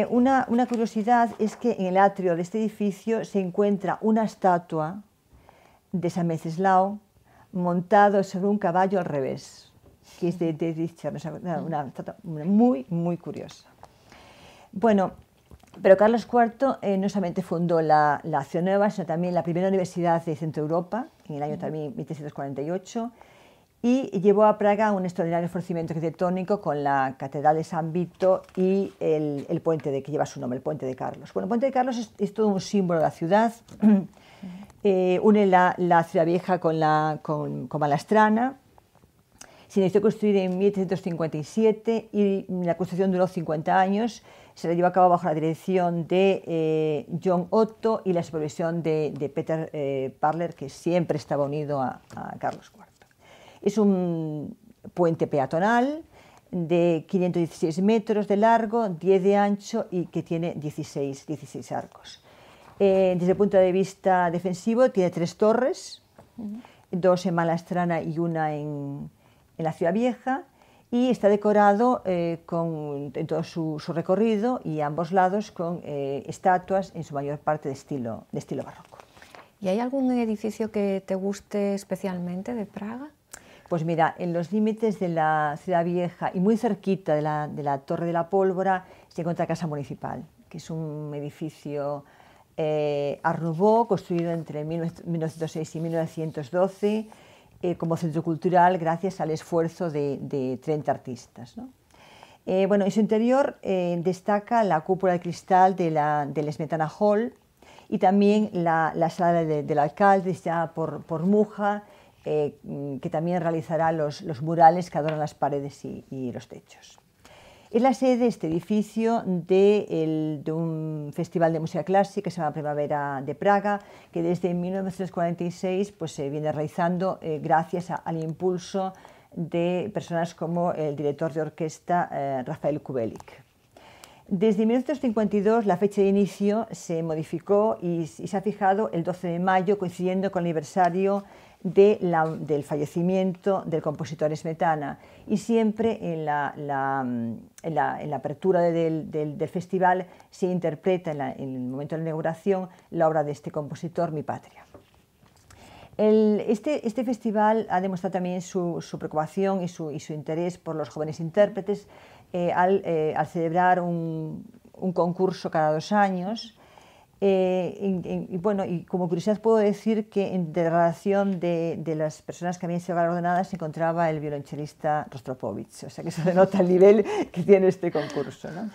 Una curiosidad es que en el atrio de este edificio se encuentra una estatua de San Wenceslao montado sobre un caballo al revés, que es de Richard, una estatua muy, muy curiosa. Bueno, pero Carlos IV no solamente fundó la Ciudad Nueva, sino también la primera universidad de Centro Europa, en el año también 1748, y llevó a Praga un extraordinario florecimiento arquitectónico con la Catedral de San Vito y el puente que lleva su nombre, el Puente de Carlos. Bueno, el Puente de Carlos es todo un símbolo de la ciudad, une la ciudad vieja con Malastrana. Se inició a construir en 1757 y la construcción duró 50 años. Se la llevó a cabo bajo la dirección de John Otto y la supervisión de Peter Parler, que siempre estaba unido a Carlos IV. Es un puente peatonal de 516 metros de largo, 10 de ancho y que tiene 16 arcos. Desde el punto de vista defensivo tiene 3 torres, 2 en Malastrana y una en la Ciudad Vieja, y está decorado en todo su recorrido y a ambos lados con estatuas, en su mayor parte de estilo barroco. ¿Y hay algún edificio que te guste especialmente de Praga? Pues mira, en los límites de la Ciudad Vieja y muy cerquita de la Torre de la Pólvora se encuentra la Casa Municipal, que es un edificio Art Nouveau, construido entre 1906 y 1912, como centro cultural gracias al esfuerzo de 30 artistas, ¿no? Bueno, en su interior destaca la cúpula de cristal del Smetana Hall y también la sala del alcalde, diseñada por Mucha, que también realizará los murales que adornan las paredes y los techos. Es la sede, este edificio, de un festival de música clásica que se llama Primavera de Praga, que desde 1946 pues, se viene realizando gracias al impulso de personas como el director de orquesta Rafael Kubelik. Desde 1952 la fecha de inicio se modificó y se ha fijado el 12 de mayo, coincidiendo con el aniversario del fallecimiento del compositor Smetana, y siempre en la apertura del festival se interpreta en el momento de la inauguración la obra de este compositor, Mi Patria. Este festival ha demostrado también su preocupación y su interés por los jóvenes intérpretes al celebrar un concurso cada 2 años. Bueno, y como curiosidad puedo decir que en relación de las personas que habían sido galardonadas se encontraba el violonchelista Rostropovich, o sea que eso denota el nivel que tiene este concurso, ¿no?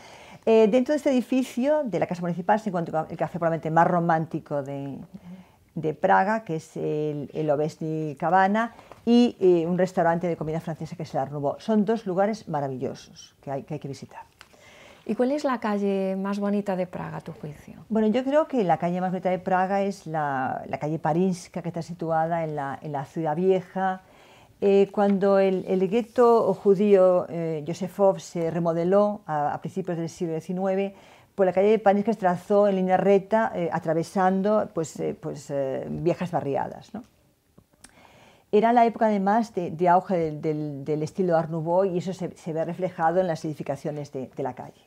Dentro de este edificio de la Casa Municipal se encuentra el café probablemente más romántico de Praga, que es el Obecní Cabana, y un restaurante de comida francesa que es el Art Nouveau. Son 2 lugares maravillosos que hay que visitar. ¿Y cuál es la calle más bonita de Praga, a tu juicio? Bueno, yo creo que la calle más bonita de Praga es la calle Parinska, que está situada en la Ciudad Vieja. Cuando el gueto judío Yosefov se remodeló a principios del siglo XIX, pues la calle Parinska se trazó en línea recta, atravesando viejas barriadas, ¿no? Era la época además de auge del estilo Art Nouveau, y eso se ve reflejado en las edificaciones de la calle.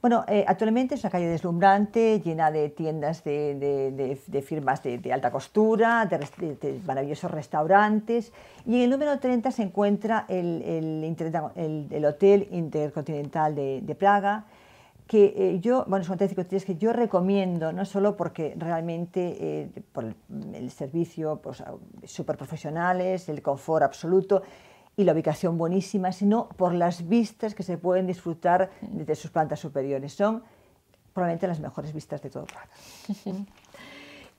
Bueno, actualmente es una calle deslumbrante, llena de tiendas de firmas de alta costura, de maravillosos restaurantes, y en el número 30 se encuentra el Hotel Intercontinental de Praga, que yo recomiendo, no solo porque realmente por el servicio pues, súper profesionales, el confort absoluto y la ubicación buenísima, sino por las vistas que se pueden disfrutar desde sus plantas superiores. Son probablemente las mejores vistas de todo Praga.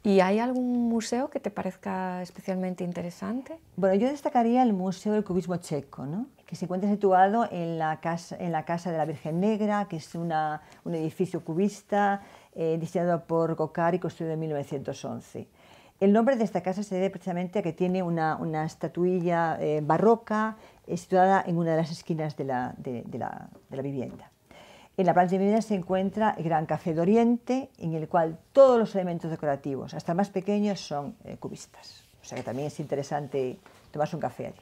¿Y hay algún museo que te parezca especialmente interesante? Bueno, yo destacaría el Museo del Cubismo Checo, ¿no? Que se encuentra situado en la Casa de la Virgen Negra, que es un edificio cubista diseñado por Gokar y construido en 1911. El nombre de esta casa se debe precisamente a que tiene una estatuilla barroca situada en una de las esquinas de la vivienda. En la planta de vivienda se encuentra el Gran Café de Oriente, en el cual todos los elementos decorativos, hasta más pequeños, son cubistas. O sea que también es interesante tomarse un café allí.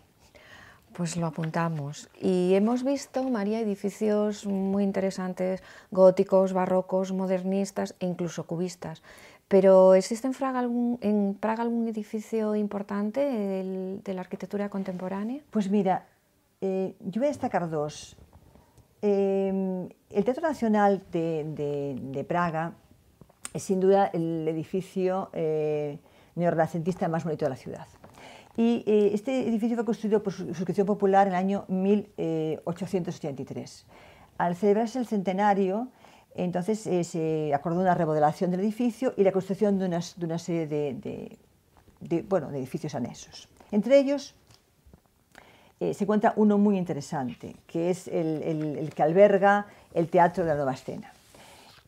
Pues lo apuntamos. Y hemos visto, María, edificios muy interesantes, góticos, barrocos, modernistas e incluso cubistas. Pero ¿existe en Praga algún edificio importante de la arquitectura contemporánea? Pues mira, yo voy a destacar 2. El Teatro Nacional de Praga es sin duda el edificio neorrenacentista más bonito de la ciudad. Y este edificio fue construido por suscripción popular en el año 1883. Al celebrarse el centenario, entonces se acordó una remodelación del edificio y la construcción de una serie de edificios anexos. Entre ellos se encuentra uno muy interesante, que es el que alberga el Teatro de la Nueva Escena.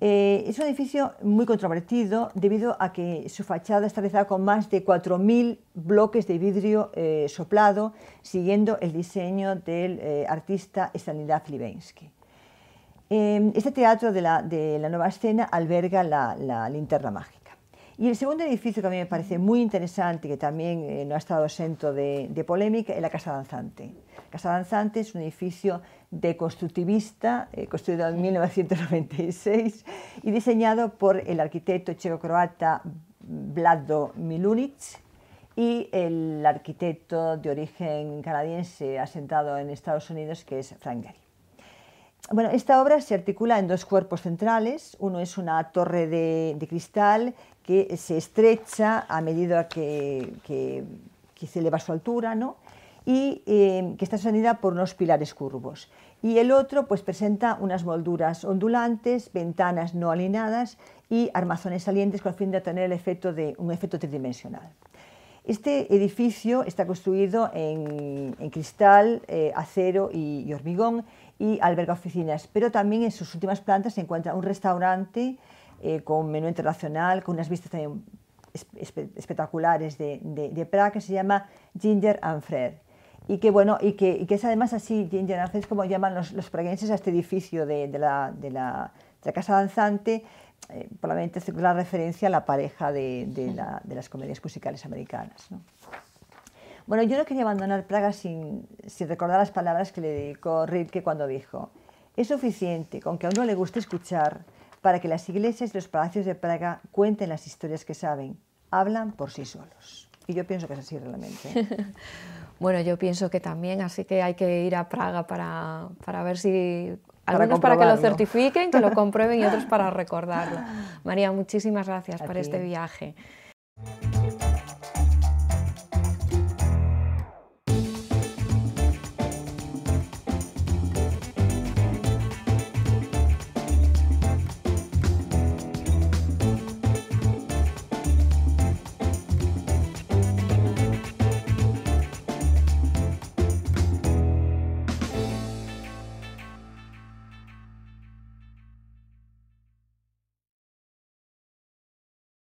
Es un edificio muy controvertido debido a que su fachada está realizada con más de 4.000 bloques de vidrio soplado, siguiendo el diseño del artista Stanislav Libeński. Este teatro de la Nueva Escena alberga la linterna mágica. Y el segundo edificio que a mí me parece muy interesante, que también no ha estado exento de polémica, es la Casa Danzante. La Casa Danzante es un edificio deconstructivista, construido en 1996 y diseñado por el arquitecto checo-croata Vlado Milunic y el arquitecto de origen canadiense asentado en Estados Unidos, que es Frank Gehry. Bueno, esta obra se articula en dos cuerpos centrales. Uno es una torre de cristal que se estrecha a medida que se eleva su altura, ¿no? Y que está sostenida por unos pilares curvos. Y el otro pues, presenta unas molduras ondulantes, ventanas no alineadas y armazones salientes con el fin de obtener un efecto tridimensional. Este edificio está construido en cristal, acero y hormigón y alberga oficinas, pero también en sus últimas plantas se encuentra un restaurante con menú internacional, con unas vistas también espectaculares de Praga, que se llama Ginger and Fred. Y que, bueno, y que es además así, Ginger and Fred es como llaman los praguenses a este edificio de la Casa Danzante, probablemente hace la referencia a la pareja de las comedias musicales americanas, ¿no? Bueno, yo no quería abandonar Praga sin recordar las palabras que le dedicó Rilke cuando dijo: es suficiente con que a uno le guste escuchar para que las iglesias y los palacios de Praga cuenten las historias que saben, hablan por sí solos. Y yo pienso que es así realmente. Bueno, yo pienso que también, así que hay que ir a Praga para ver si... Algunos para que lo certifiquen, que lo comprueben, y otros para recordarlo. María, muchísimas gracias por este viaje.